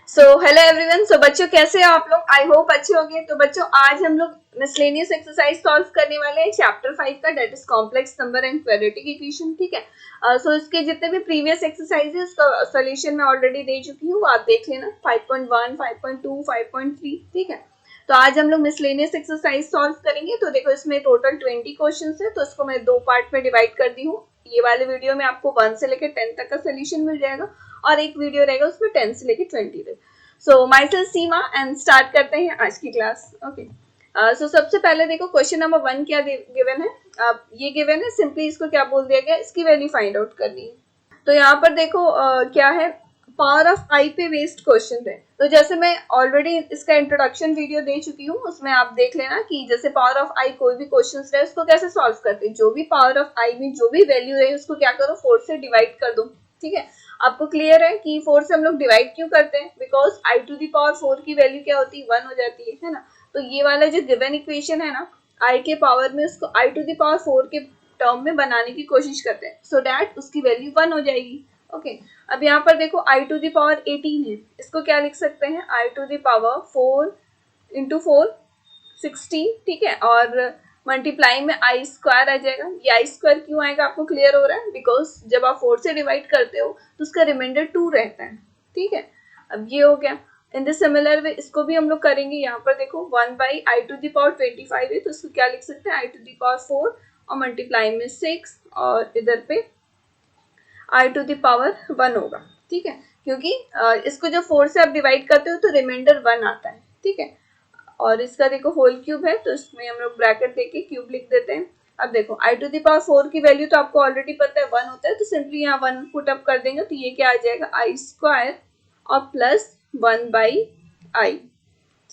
So hello everyone. सो बच्चों कैसे हो आप लोग? आई होप अच्छे होंगे। तो बच्चों आज हम लोग मिसलेनियस एक्सरसाइज सॉल्व करने वाले हैं चैप्टर 5 का, that is complex number and quadratic equation. ठीक है। सो इसके जितने भी प्रीवियस एक्सरसाइज है उसका सोल्यूशन मैं ऑलरेडी दे चुकी हूँ, आप देख लेना 5.1, 5.2, 5.3। ठीक है। तो आज हम लोग मिसलेनियस एक्सरसाइज सॉल्व करेंगे। तो देखो इसमें टोटल 20 क्वेश्चन है, तो इसको मैं दो पार्ट में डिवाइड कर दी हूँ। ये वाले वीडियो में आपको 1 से लेकर 10 तक का सोल्यूशन मिल जाएगा और एक वीडियो रहेगा उसमें 10 से लेकर 20 तक। So myself Seema and start करते हैं आज की क्लास। ओके। सो सबसे पहले देखो क्वेश्चन नंबर 1 क्या गिवन है। ये गिवन है, सिंपली इसको क्या बोल दिया गया, इसकी वैल्यू फाइंड आउट करनी है। तो यहाँ पर देखो क्या है, पावर ऑफ आई पे बेस्ड क्वेश्चन है। तो जैसे मैं ऑलरेडी इसका इंट्रोडक्शन वीडियो दे चुकी हूँ, उसमें आप देख लेना कि जैसे पावर ऑफ आई कोई भी क्वेश्चन रहे उसको कैसे सॉल्व करते हैं। जो भी पावर ऑफ आई में जो भी वैल्यू रहे उसको क्या करो, 4 से डिवाइड कर दो। ठीक है। आपको क्लियर है कि 4 से हम लोग डिवाइड क्यों करते हैं, because i to the power 4 की वैल्यू क्या होती है, 1 हो जाती है ना। तो ये वाला जो गिवन इक्वेशन है ना, आई के पावर में उसको आई टू दी पावर 4 के टर्म में बनाने की कोशिश करते हैं, सो दैट उसकी वैल्यू 1 हो जाएगी। ओके। अब यहाँ पर देखो आई टू दी पावर 18 है, इसको क्या लिख सकते हैं, आई टू दी पावर 4 इंटू 4 16। ठीक है। और मल्टीप्लाई में आई स्क्वायर आ जाएगा। ये आई स्क्वायर क्यों आएगा आपको क्लियर हो रहा है, बिकॉज जब आप 4 से डिवाइड करते हो तो उसका रिमाइंडर 2 रहता है। ठीक है। अब ये हो गया। इन द सिमिलर वे इसको भी हम लोग करेंगे। यहाँ पर देखो 1 by i to the power 25 है, तो इसको क्या लिख सकते हैं, आई टू दी पावर 4 और मल्टीप्लाई में 6 और इधर पे आई टू दी पावर 1 होगा। ठीक है। क्योंकि इसको जो 4 से आप डिवाइड करते हो तो रिमाइंडर 1 आता है। ठीक है। और इसका देखो होल क्यूब है, तो इसमें हम लोग ब्रैकेट देके क्यूब लिख देते हैं। अब देखो आई टू दी पावर 4 की वैल्यू तो आपको ऑलरेडी पता है 1 होता है, तो सिंपली यहाँ 1 पुट अप कर देंगे, तो ये क्या आ जाएगा, आई स्क्वायर और प्लस 1 बाई आई।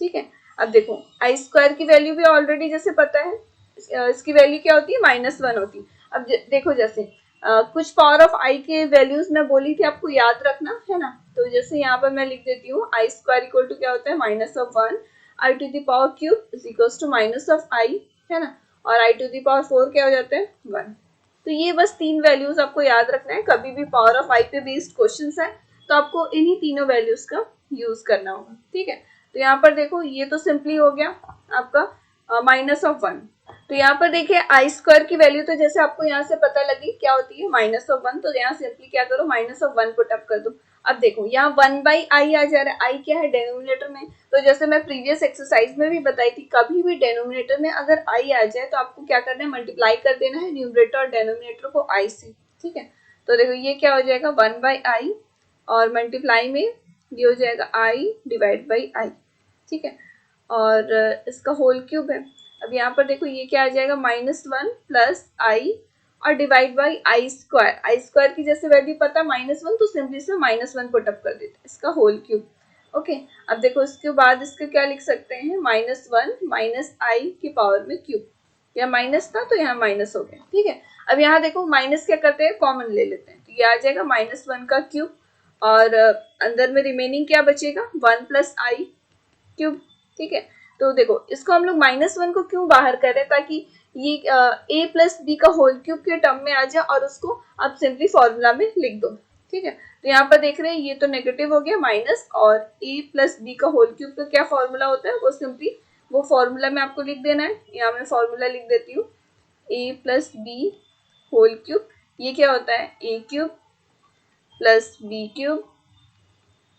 ठीक है। अब देखो आई स्क्वायर की वैल्यू भी ऑलरेडी जैसे पता है, इसकी वैल्यू क्या होती है, -1 होती है। अब देखो जैसे कुछ पावर ऑफ आई के वैल्यूज मैं बोली थी आपको याद रखना है ना। तो जैसे यहाँ पर मैं लिख देती हूँ आई स्क्वायर इक्वल टू क्या होता है, -1 I to the power cube is equal to minus of I, है ना। और आई टू द पावर 4 क्या हो जाता है, 1। तो ये बस 3 वैल्यूज आपको याद रखना है। कभी भी पावर ऑफ आई पे बेस्ड क्वेश्चन है तो आपको इन्हीं तीनों वैल्यूज का यूज करना होगा। ठीक है। तो यहाँ पर देखो ये तो सिंपली हो गया आपका -1। तो यहाँ पर देखिए आई स्क्वायर की वैल्यू तो जैसे आपको यहाँ से पता लगी क्या होती है, -1। तो यहाँ सिंपली क्या करो, -1 पुट अप कर दो। अब देखो यहाँ 1 बाई आई आ जा रहा है, आई क्या है डेनोमिनेटर में। तो जैसे मैं प्रीवियस एक्सरसाइज में भी बताई थी, कभी भी डेनोमिनेटर में अगर आई आ जाए तो आपको क्या करना है, मल्टीप्लाई कर देना है न्यूमरेटर और डेनोमिनेटर को आई से। ठीक है। तो देखो ये क्या हो जाएगा, 1 बाई आई और मल्टीप्लाई में ये हो जाएगा आई डिवाइड बाई आई। ठीक है। और इसका होल क्यूब है। अब यहाँ पर देखो ये क्या आ जाएगा, -1 प्लस आई और divide by I square. I square की जैसे वैल्यू पता -1, तो सिंपली इसमें -1 पुट अप कर देते हैं, इसका होल क्यूब। ओके। अब देखो इसके बाद इसके क्या लिख सकते हैं, -1 माइनस आई की पावर में क्यूब। या माइनस था तो यहाँ माइनस हो गया। ठीक है। अब यहाँ देखो माइनस क्या करते हैं, कॉमन ले लेते हैं, तो ये आ जाएगा -1 का क्यूब और अंदर में रिमेनिंग क्या बचेगा, 1 प्लस आई क्यूब। ठीक है। तो देखो इसको हम लोग -1 को क्यों बाहर कर रहे हैं, ताकि ये a प्लस बी का होल क्यूब के टर्म में आ जाए और उसको आप सिंपली फॉर्मूला में लिख दो। ठीक है। तो यहाँ पर देख रहे हैं ये तो नेगेटिव हो गया माइनस, और a प्लस बी का होल क्यूब का क्या फॉर्मूला होता है, वो सिंपली वो फॉर्मूला में आपको लिख देना है। यहाँ मैं फॉर्मूला लिख देती हूँ, a plus b whole cube, ये क्या होता है, a cube plus b cube,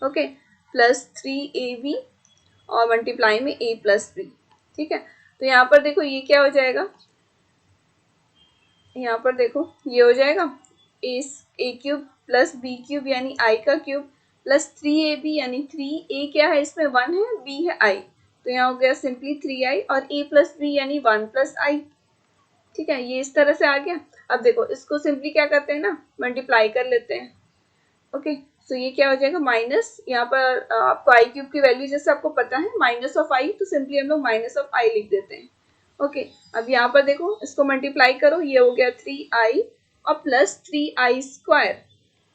okay, plus 3ab और मल्टीप्लाई में a प्लस बी। ठीक है। तो यहाँ पर देखो ये क्या हो जाएगा, यहाँ पर देखो ये हो जाएगा a cube plus b cube यानी i का क्यूब प्लस 3ab यानी 3a क्या है इसमें 1 है, b है i, तो यहाँ हो गया सिंपली 3i और a प्लस बी यानी 1 प्लस i। ठीक है। ये इस तरह से आ गया। अब देखो इसको सिंपली क्या करते हैं ना, मल्टीप्लाई कर लेते हैं। ओके। सो ये क्या हो जाएगा, माइनस, यहाँ पर आपको आई क्यूब की वैल्यू जैसे आपको पता है माइनस ऑफ आई, तो सिंपली हम लोग माइनस ऑफ आई लिख देते हैं। ओके। अब यहाँ पर देखो इसको मल्टीप्लाई करो, ये हो गया 3i और प्लस 3i स्क्वायर।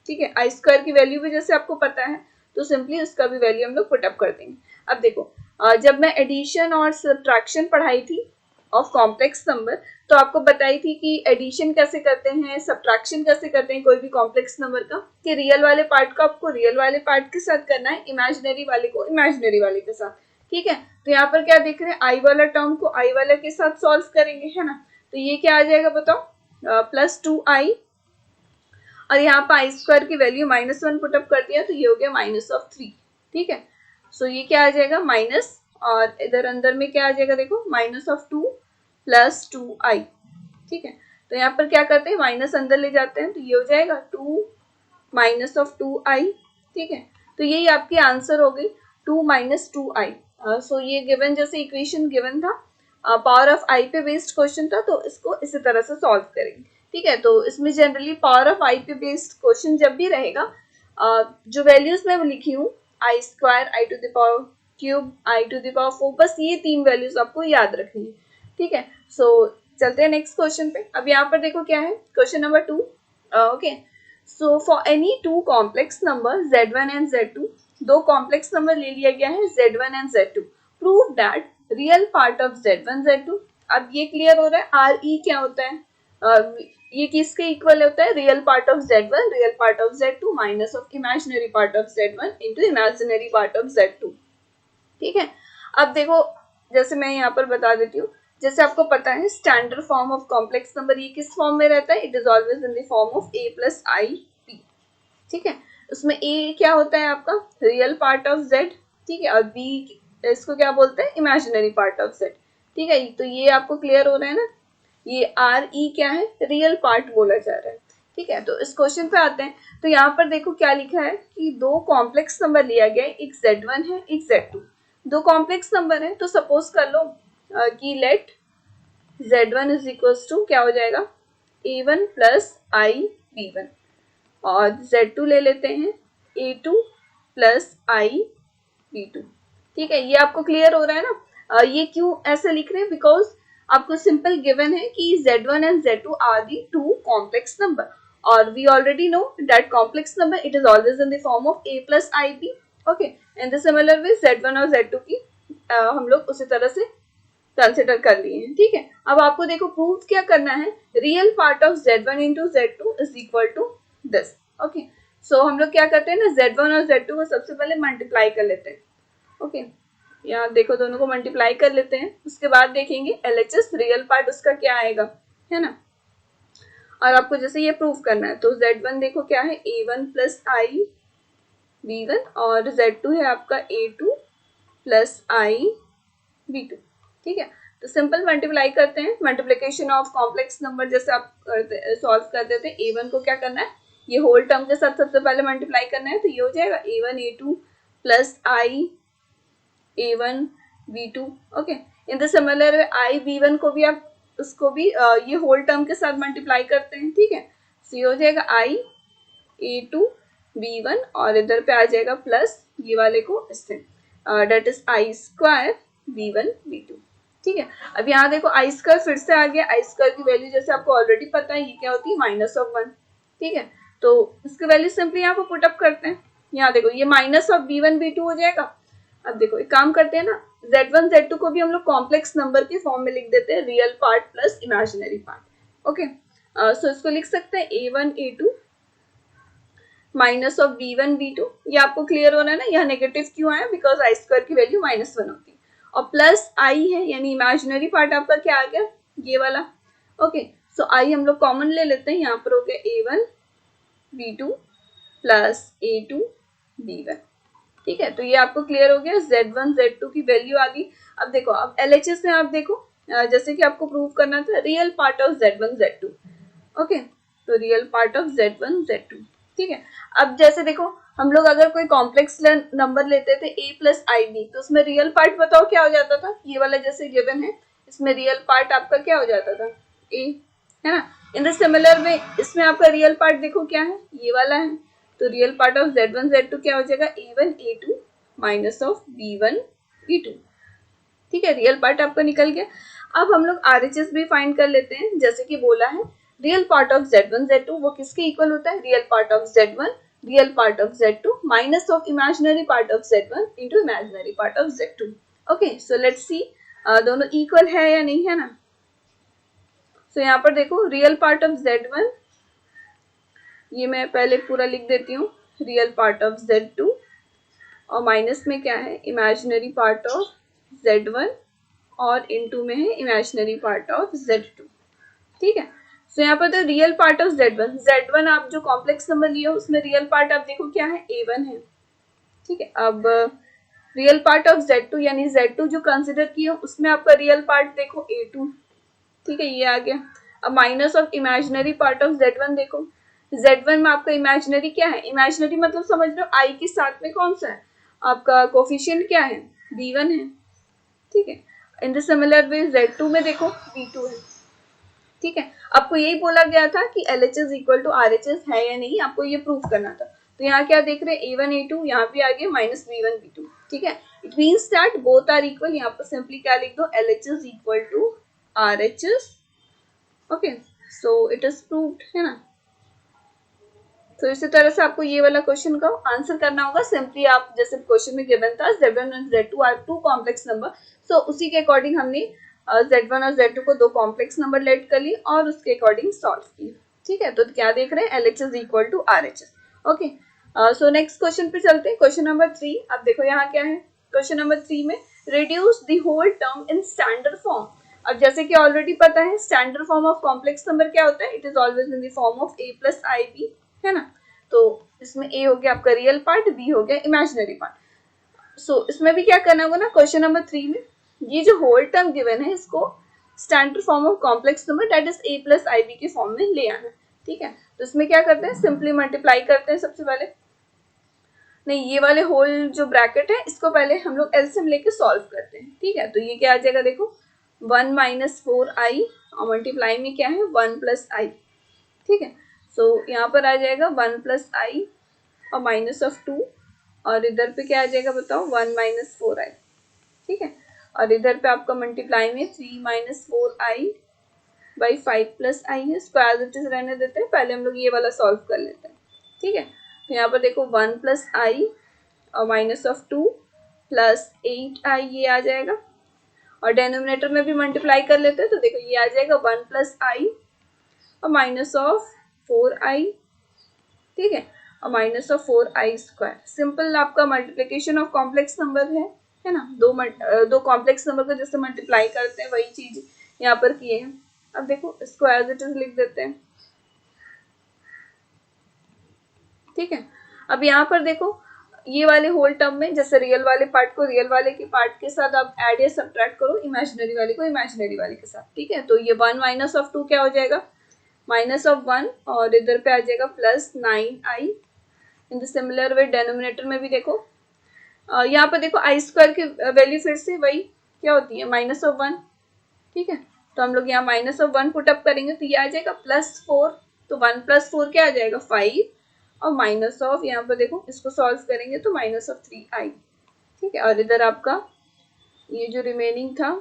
ठीक है। आई स्क्वायर की वैल्यू भी जैसे आपको पता है, तो सिंपली उसका भी वैल्यू हम लोग पुटअप कर देंगे। अब देखो जब मैं एडिशन और सब्ट्रैक्शन पढ़ाई थी ऑफ कॉम्प्लेक्स नंबर, तो आपको बताई थी कि एडिशन कैसे करते हैं, सब्ट्रैक्शन कैसे करते हैं कोई भी कॉम्प्लेक्स नंबर का, कि रियल वाले पार्ट को आपको रियल वाले पार्ट के साथ करना है, इमेजिनरी वाले को इमेजिनरी वाले के साथ, ठीक है। तो यहाँ पर क्या देख रहे हैं, आई वाला टर्म को आई वाले के साथ सॉल्व करेंगे, है ना। तो ये क्या आ जाएगा बताओ, +2i, और यहाँ पर आई स्क्वायर की वैल्यू -1 पुटअप कर दिया, तो ये हो गया -3, ठीक है। सो ये क्या आ जाएगा माइनस, और इधर अंदर में क्या आ जाएगा देखो, -2 + 2i, ठीक है। तो यहाँ पर क्या करते हैं, माइनस अंदर ले जाते हैं, तो ये हो जाएगा 2 - 2i, ठीक है। तो यही आपकी आंसर हो गई 2 - 2i। सो ये गिवन जैसे इक्वेशन गिवन था, पावर ऑफ आई पे बेस्ड क्वेश्चन था, तो इसको इसी तरह से सॉल्व करेंगे, ठीक है। तो इसमें जनरली पावर ऑफ आई पे बेस्ड क्वेश्चन जब भी रहेगा, जो वैल्यूज मैं लिखी हूँ, I square, I to the power cube, I to the power 4, बस ये 3 वैल्यूज आपको याद रखनी है, ठीक है। सो चलते हैं नेक्स्ट क्वेश्चन पे। अब यहाँ पर देखो क्या है, question number 2, okay. So for any 2 complex number Z1 and Z2, 2 complex number ले लिया गया है Z1 and Z2, prove that real part of Z1 Z2। अब ये क्लियर हो रहा है, RE क्या होता है, ये किसके इक्वल होता है, real part of Z1 real part of Z2 minus of imaginary part of Z1 into imaginary part of Z2, ठीक है। अब देखो, जैसे मैं यहाँ पर बता देती हूँ, जैसे आपको पता है standard form of complex number ये किस फॉर्म में रहता है, it is always in the form of a + i p, ठीक है। उसमें a क्या होता है आपका, रियल पार्ट ऑफ z, ठीक है, और b इसको क्या बोलते हैं, इमेजिनरी पार्ट ऑफ z, ठीक है। तो ये आपको क्लियर हो रहा है ना, ये RE क्या है, रियल पार्ट बोला जा रहा है, ठीक है। तो इस क्वेश्चन पे आते हैं। तो यहाँ पर देखो क्या लिखा है कि 2 कॉम्प्लेक्स नंबर लिया गया है, एक Z1 है एक Z2, 2 कॉम्प्लेक्स नंबर है। तो सपोज कर लो कि late Z1 is equals to क्या हो जाएगा, A1 + IB1, और Z2 ले लेते हैं A2 + IB2, ठीक है। ये आपको क्लियर हो रहा है ना। ये क्यों ऐसे लिख रहे हैं, बिकॉज आपको सिंपल गिवन है कि Z1 and Z2 are the 2 complex number, और we already know that complex number it is always in the form of A + IB, okay. In the similar way Z1 और Z2 की हम लोग उसी तरह से कंसिडर कर लिए हैं, ठीक है। अब आपको देखो प्रूफ क्या करना है, real part of Z1 into Z2 is equal to this, okay. So हम लोग क्या करते हैं ना, Z1 और Z2 को सबसे पहले मल्टीप्लाई कर लेते हैं, ओके। यहाँ देखो दोनों को मल्टीप्लाई कर लेते हैं, उसके बाद देखेंगे LHS रियल पार्ट उसका क्या आएगा, है ना। और आपको जैसे ये प्रूफ करना है, तो Z1 देखो क्या है, A1 + IB1, और Z2 है आपका A2 + IB2, ठीक है। तो सिंपल मल्टीप्लाई करते हैं, मल्टीप्लिकेशन ऑफ कॉम्प्लेक्स नंबर जैसे आप सॉल्व करते थे। A1 को क्या करना है, ये होल टर्म के साथ सबसे पहले मल्टीप्लाई करना है, तो ये हो जाएगा A1 A2 + I A1 B2, okay. In the similar way I B1 को भी आप उसको भी ये होल टर्म के साथ मल्टीप्लाई करते हैं, ठीक है। सो ये हो जाएगा I A2 B1, और इधर पे आ जाएगा प्लस ये वाले को इससे, date is I square B1 B2, ठीक है। अब यहाँ देखो आई स्क्वायर फिर से आ गया, आई स्क्वायर की वैल्यू जैसे आपको ऑलरेडी पता है ये क्या होती है, -1, ठीक है। तो इसकी वैल्यू सिंपली यहाँ पर पुटअप करते हैं। यहाँ देखो ये -B1 B2 हो जाएगा। अब देखो एक काम करते हैं ना, Z1 Z2 को भी हम लोग कॉम्प्लेक्स नंबर के फॉर्म में लिख देते हैं, real part plus imaginary part, okay. So इसको लिख सकते हैं A1 A2 -B1 B2। ये आपको क्लियर हो रहा है ना, यहाँ नेगेटिव क्यों आया, बिकॉज आई स्क्वायर की वैल्यू -1 होती है, और प्लस आई है यानी इमेजिनरी पार्ट आपका क्या आ गया, ये वाला, ओके। सो आई हम लोग कॉमन ले लेते हैं, यहाँ पर हो गया A1 B2 + A2 B1, ठीक है। तो ये आपको क्लियर हो गया, Z1 Z2 की वैल्यू आ गई। अब देखो, अब LHS में आप देखो, जैसे कि आपको प्रूव करना था real part of Z1 Z2, okay. तो real part of Z1 Z2, ठीक है। अब जैसे देखो हम लोग अगर कोई कॉम्प्लेक्स नंबर लेते थे A + IB, तो उसमें रियल पार्ट बताओ क्या हो जाता था, ये वाला जैसे गिवन है, इसमें रियल पार्ट आपका क्या हो जाता था, A, है ना। इन द सिमिलर वे इसमें आपका रियल पार्ट देखो क्या है, ये वाला है। तो real part of Z1 Z2 क्या हो जाएगा, A1 A2 minus of B1 B2, ठीक है। रियल पार्ट आपका निकल गया। अब हम लोग RHS भी फाइंड कर लेते हैं, जैसे कि बोला है real part of Z1 Z2 वो किसके इक्वल होता है, real part of Z1 real part of Z2 minus of imaginary part of Z1 into imaginary part of Z2, okay. So let's see दोनों इक्वल है या नहीं, है ना। सो यहाँ पर देखो रियल पार्ट ऑफ Z1, ये मैं पहले पूरा लिख देती हूँ, रियल पार्ट ऑफ Z2, और माइनस में क्या है, इमेजिनरी पार्ट ऑफ Z1, और इनटू में है इमेजिनरी पार्ट ऑफ Z2। ठीक है, सो यहाँ पर तो रियल पार्ट ऑफ Z1 आप जो कॉम्प्लेक्स नंबर लिया उसमें रियल पार्ट आप देखो क्या है, A1 है। ठीक है, अब रियल पार्ट ऑफ Z2 यानी Z2 जो कंसिडर किया उसमें आपका रियल पार्ट देखो A2। ठीक है, ये आ गया। अब minus of imaginary part of Z1 देखो, Z1 में आपका इमेजिनरी क्या है, इमेजिनरी मतलब समझ लो I के साथ में कौन सा है आपका कोफिशिएंट, क्या है, B1 है। ठीक है, इन द सिमिलर वे Z2 में देखो B2 है। ठीक है, आपको यही बोला गया था कि LHS इक्वल टू RHS है या नहीं, आपको ये प्रूव करना था। तो यहाँ क्या देख रहे हैं, A1 A2, यहाँ पे आ गया माइनस B1 B2। ठीक है, it means that both are equal. यहाँ पर सिंपली क्या लिख दो, LHS equal to RHS। Okay, so it is proved, है ना। तो इसी तरह से आपको ये वाला क्वेश्चन का आंसर करना होगा। सिंपली आप जैसे क्वेश्चन में गिवन था Z1 और Z2 are two complex number, so उसी के अकॉर्डिंग हमने Z1 और Z2 को दो कॉम्प्लेक्स नंबर लेट कर ली और उसके अकॉर्डिंग सॉल्व की। ठीक है, तो क्या देख रहे हैं, LHS equal to RHS। Okay, so next question पे चलते हैं, क्वेश्चन नंबर 3। अब देखो यहाँ क्या है, क्वेश्चन नंबर 3 में reduce the whole term in standard form. अब जैसे कि ऑलरेडी पता है standard form of complex number क्या होता है, it is always in the form of A plus IB, है ना। तो इसमें A हो गया आपका रियल पार्ट, B हो गया इमेजिनरी पार्ट। सो इसमें भी क्या करना होगा ना, क्वेश्चन नंबर 3 में ये जो होल टर्म गिवन है इसको standard form of complex number that is A plus IB के फॉर्म में ले आना। ठीक है, तो इसमें क्या करते हैं, सिंपली मल्टीप्लाई करते हैं सबसे पहले। नहीं, ये वाले होल जो ब्रैकेट है इसको पहले हम लोग एलसीएम लेके सॉल्व करते हैं। ठीक है, तो ये क्या आ जाएगा, देखो 1 माइनस 4i और मल्टीप्लाई में क्या है 1 प्लस आई। ठीक है, सो यहाँ पर आ जाएगा 1 प्लस आई और माइनस ऑफ 2, और इधर पे क्या आ जाएगा बताओ 1 माइनस 4i। ठीक है, और इधर पे आपका मल्टीप्लाई में 3 माइनस 4i बाई 5 प्लस आई है, स्क्वायर रूट रहने देते हैं, पहले हम लोग ये वाला सॉल्व कर लेते हैं। ठीक है, तो यहाँ पर देखो 1 प्लस आई और माइनस ऑफ 2 प्लस 8i ये आ जाएगा, और डेनोमिनेटर में भी मल्टीप्लाई कर लेते हैं, तो देखो ये आ जाएगा 1 प्लस आई और माइनस ऑफ 4i। ठीक है, और minus of 4i square. Simple आपका मल्टीप्लिकेशन ऑफ कॉम्प्लेक्स नंबर है ना, दो कॉम्प्लेक्स नंबर को जैसे मल्टीप्लाई करते हैं वही चीज यहाँ पर किए हैं। अब देखो इसको एज इट इज लिख देते हैं। ठीक है, अब यहाँ पर देखो ये वाले होल टर्म में जैसे रियल वाले पार्ट को रियल वाले के पार्ट के साथ आप ऐड या सब्ट्रैक्ट करो, इमेजिनरी वाले को इमेजिनरी वाले के साथ। ठीक है, तो ये 1 माइनस ऑफ 2 क्या हो जाएगा, माइनस ऑफ 1, और इधर पे आ जाएगा plus 9i। In the similar way denominator में भी देखो यहाँ पर देखो आई स्क्वायर की वैल्यू फिर से वही क्या होती है, माइनस ऑफ 1। ठीक है, तो हम लोग यहाँ माइनस ऑफ 1 पुट अप करेंगे तो ये आ जाएगा प्लस 4, तो 1 प्लस 4 क्या आ जाएगा 5, और माइनस ऑफ यहाँ पर देखो इसको सॉल्व करेंगे तो माइनस ऑफ 3i। ठीक है, और इधर आपका ये जो रिमेनिंग था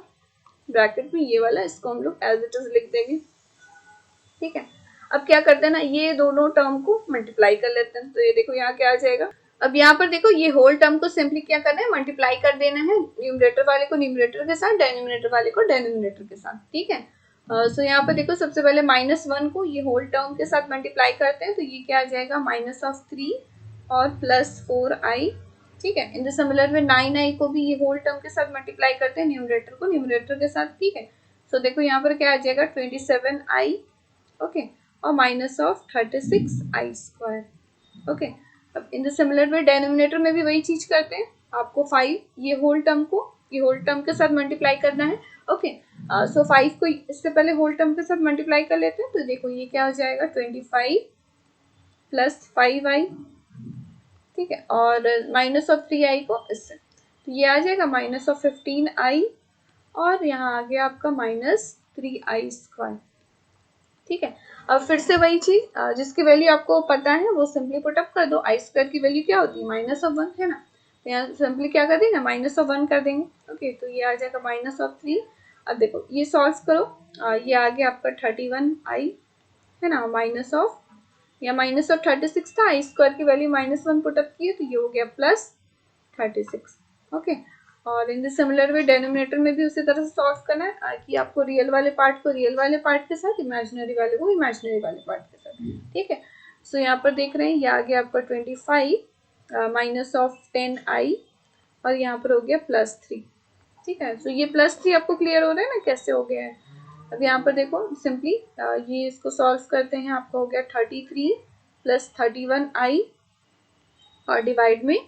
ब्रैकेट में ये वाला, इसको हम लोग एज इट इज लिख देंगे। ठीक है, अब क्या करते हैं ना, ये दोनों टर्म को मल्टीप्लाई कर लेते हैं, तो ये देखो यहाँ क्या आ जाएगा। अब यहाँ पर देखो ये होल टर्म को सिंपली क्या करना है, मल्टीप्लाई कर देना है, न्यूमरेटर वाले को न्यूमरेटर के साथ, डेनोमिनेटर वाले को डेनोमिनेटर के साथ। ठीक है, सो यहाँ पर देखो सबसे पहले -1 को ये होल टर्म के साथ मल्टीप्लाई करते हैं, तो ये क्या आ जाएगा माइनस ऑफ 3 और प्लस 4i। ठीक है, इन द सिमिलर में 9i को भी ये होल टर्म के साथ मल्टीप्लाई करते हैं, न्यूमरेटर को न्यूमरेटर के साथ। ठीक है, सो देखो यहाँ पर क्या आ जाएगा 27i। ओके, और minus of 36i square. Okay, अब इन द सिमिलर वे डेनोमिनेटर में भी वही चीज करते हैं, आपको 5 ये होल टर्म को ये होल टर्म के साथ मल्टीप्लाई करना है। ओके, सो 5 को इससे पहले होल टर्म के साथ मल्टीप्लाई कर लेते हैं, तो देखो ये क्या हो जाएगा 25 प्लस 5i। ठीक है, और माइनस ऑफ 3i को इससे, तो ये आ जाएगा माइनस ऑफ 15i, और यहाँ आ गया आपका माइनस 3i स्क्वायर। ठीक है, अब फिर से वही चीज जिसकी वैल्यू आपको पता है वो सिंपली पुट अप कर दो। आई स्क्वायर की वैल्यू क्या होती है माइनस ऑफ 1, है ना, तो यहाँ सिंपली क्या कर देंगे माइनस ऑफ 1 कर देंगे। ओके, तो ये आ जाएगा माइनस ऑफ 3। अब देखो ये सॉल्व करो, ये आ गया आपका 31i, है ना, माइनस ऑफ या माइनस ऑफ 36 था, आई स्क्वायर की वैल्यू -1 पुट अप की है, तो ये हो गया प्लस 36। ओके, और इन द सिमिलर वे डिनोमिनेटर में भी उसी तरह से सॉल्व करना है कि आपको रियल वाले पार्ट को रियल वाले पार्ट के साथ, इमेजिनरी वाले को इमेजिनरी वाले पार्ट के साथ, ठीक है। सो यहाँ पर देख रहे हैं ये आ गया आपका 25 माइनस ऑफ 10i और यहाँ पर हो गया +3, ठीक है। सो ये +3 आपको क्लियर हो रहा है ना कैसे हो गया है। अब यहाँ पर देखो सिंपली ये इसको सॉल्व करते हैं, आपका हो गया 33 + 31i और डिवाइड में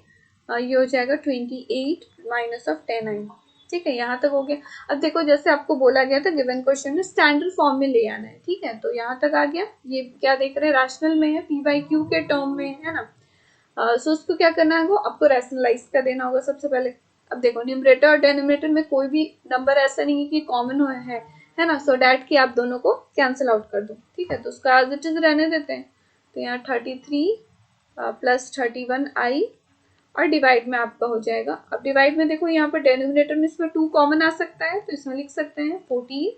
ये हो जाएगा 28 माइनस ऑफ 10i, ठीक है। यहाँ तक हो गया। अब देखो जैसे आपको बोला गया था गिवन क्वेश्चन में स्टैंडर्ड फॉर्म में ले आना है, ठीक है। तो यहाँ तक आ गया। ये क्या देख रहे हैं, रैशनल में है, p/q के टर्म में है ना। सो उसको क्या करना है, आपको रैशनलाइज कर देना होगा सबसे पहले। अब देखो न्यूमरेटर और डिनोमिनेटर में कोई भी नंबर ऐसा नहीं है कि कॉमन है ना, सो डैट कि आप दोनों को कैंसिल आउट कर दो, ठीक है। तो उसका एज इट इज रहने देते हैं। तो यहाँ 33 + 31i और डिवाइड में आपका हो जाएगा। अब डिवाइड में देखो यहाँ पर डिनोमिनेटर में इसमें 2 कॉमन आ सकता है, तो इसमें लिख सकते हैं 14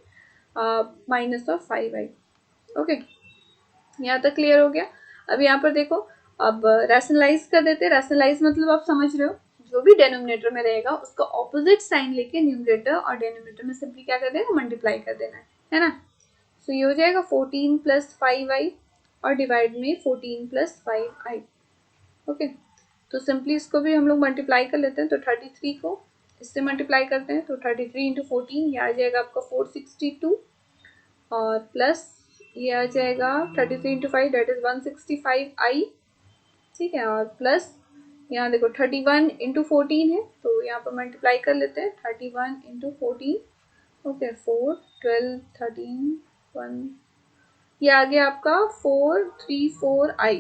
माइनस ऑफ 5i। ओके, यहाँ तक क्लियर हो गया। अब यहाँ पर देखो अब रैशनलाइज कर देते हैं। रैशनलाइज मतलब आप समझ रहे हो, जो भी डिनोमिनेटर में रहेगा उसका ऑपोजिट साइन लेके न्यूमरेटर और डिनोमिनेटर में सिंपली क्या कर देना, मल्टीप्लाई कर देना है ना। सो ये हो जाएगा 14 + 5i और डिवाइड में 14 + 5i। ओके, तो सिंपली इसको भी हम लोग मल्टीप्लाई कर लेते हैं। तो 33 को इससे मल्टीप्लाई करते हैं, तो 33 × 14 ये आ जाएगा आपका 462 और प्लस ये आ जाएगा 33 × 5 दैट इज 165i, ठीक है। और प्लस यहाँ देखो 31 × 14 है, तो यहाँ पर मल्टीप्लाई कर लेते हैं 31 × 14। ओके, 4 12 13 1 ये आ गया आपका 434i,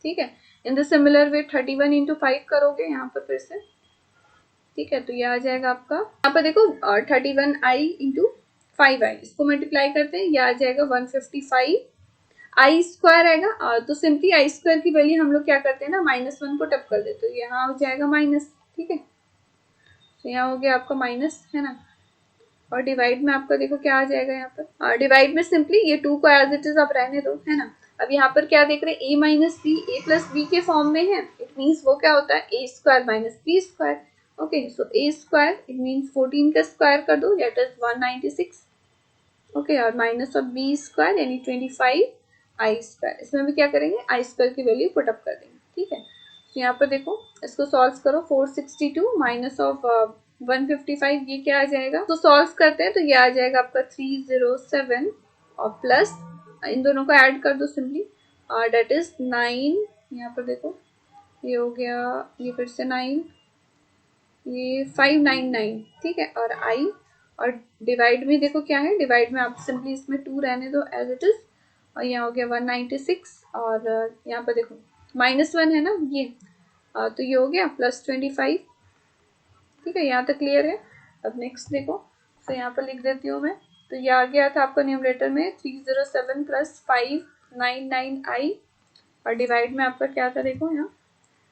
ठीक है। इन द सिमिलर वे 31 × 5 करोगे यहाँ पर फिर से, ठीक है। तो ये आ जाएगा आपका, यहाँ पर देखो 31i × 5i, इसको मल्टीप्लाई करते हैं, ये आ जाएगा 155 आई स्क्वायर आएगा। तो सिंपली आई स्क्वायर की वैल्यू हम लोग क्या करते हैं ना, -1 को टप कर देते, तो यहाँ हो जाएगा माइनस, ठीक है। तो यहाँ हो गया आपका माइनस, है ना। और डिवाइड में आपका देखो क्या आ जाएगा यहाँ पर, डिवाइड में सिंपली ये 2 को एज इट इज आप रहने दो, है ना। अब यहाँ पर क्या देख रहे हैं, a - b, a + b के फॉर्म में है। इट मीन्स वो क्या होता है, a² - b²। Okay, so a² it means 14 का स्क्वायर कर दो, दैट इज 196। ओके, और माइनस ऑफ b² यानी 25i²। इसमें भी क्या करेंगे, i² की वैल्यू पुट अप कर देंगे, ठीक है। तो यहाँ पर देखो इसको सॉल्व करो, 462 माइनस ऑफ 155 ये क्या आ जाएगा। तो सॉल्व करते हैं, तो ये आ जाएगा आपका 307 और प्लस इन दोनों को ऐड कर दो सिंपली, और डेट इज 9। यहाँ पर देखो ये हो गया, ये फिर से 9, ये 599, ठीक है। और i और डिवाइड में देखो क्या है, डिवाइड में आप सिंपली इसमें 2 रहने दो एज इट इज, और यहाँ हो गया 196 और यहाँ पर देखो -1 है ना ये, तो ये हो गया +25, ठीक है। यहाँ तक क्लियर है। अब नेक्स्ट देखो, तो यहाँ पर लिख देती हूँ मैं। तो ये आ गया था आपका न्यूमरेटर में 307 + 599i और डिवाइड में आपका क्या था देखो यहाँ,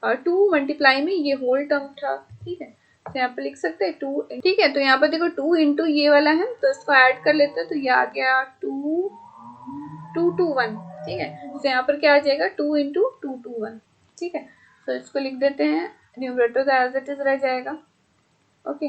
और 2 मल्टीप्लाई में ये होल टर्म था, ठीक है। तो यहाँ पे लिख सकते हैं 2, ठीक है। तो यहाँ पर देखो 2 × ये वाला है, तो इसको ऐड कर लेते हैं, तो ये आ गया 2221, ठीक है। तो यहाँ पर क्या आ जाएगा 2 × 221, ठीक है। तो इसको लिख देते हैं, न्यूमरेटर तो एज इट इज रह जाएगा। ओके,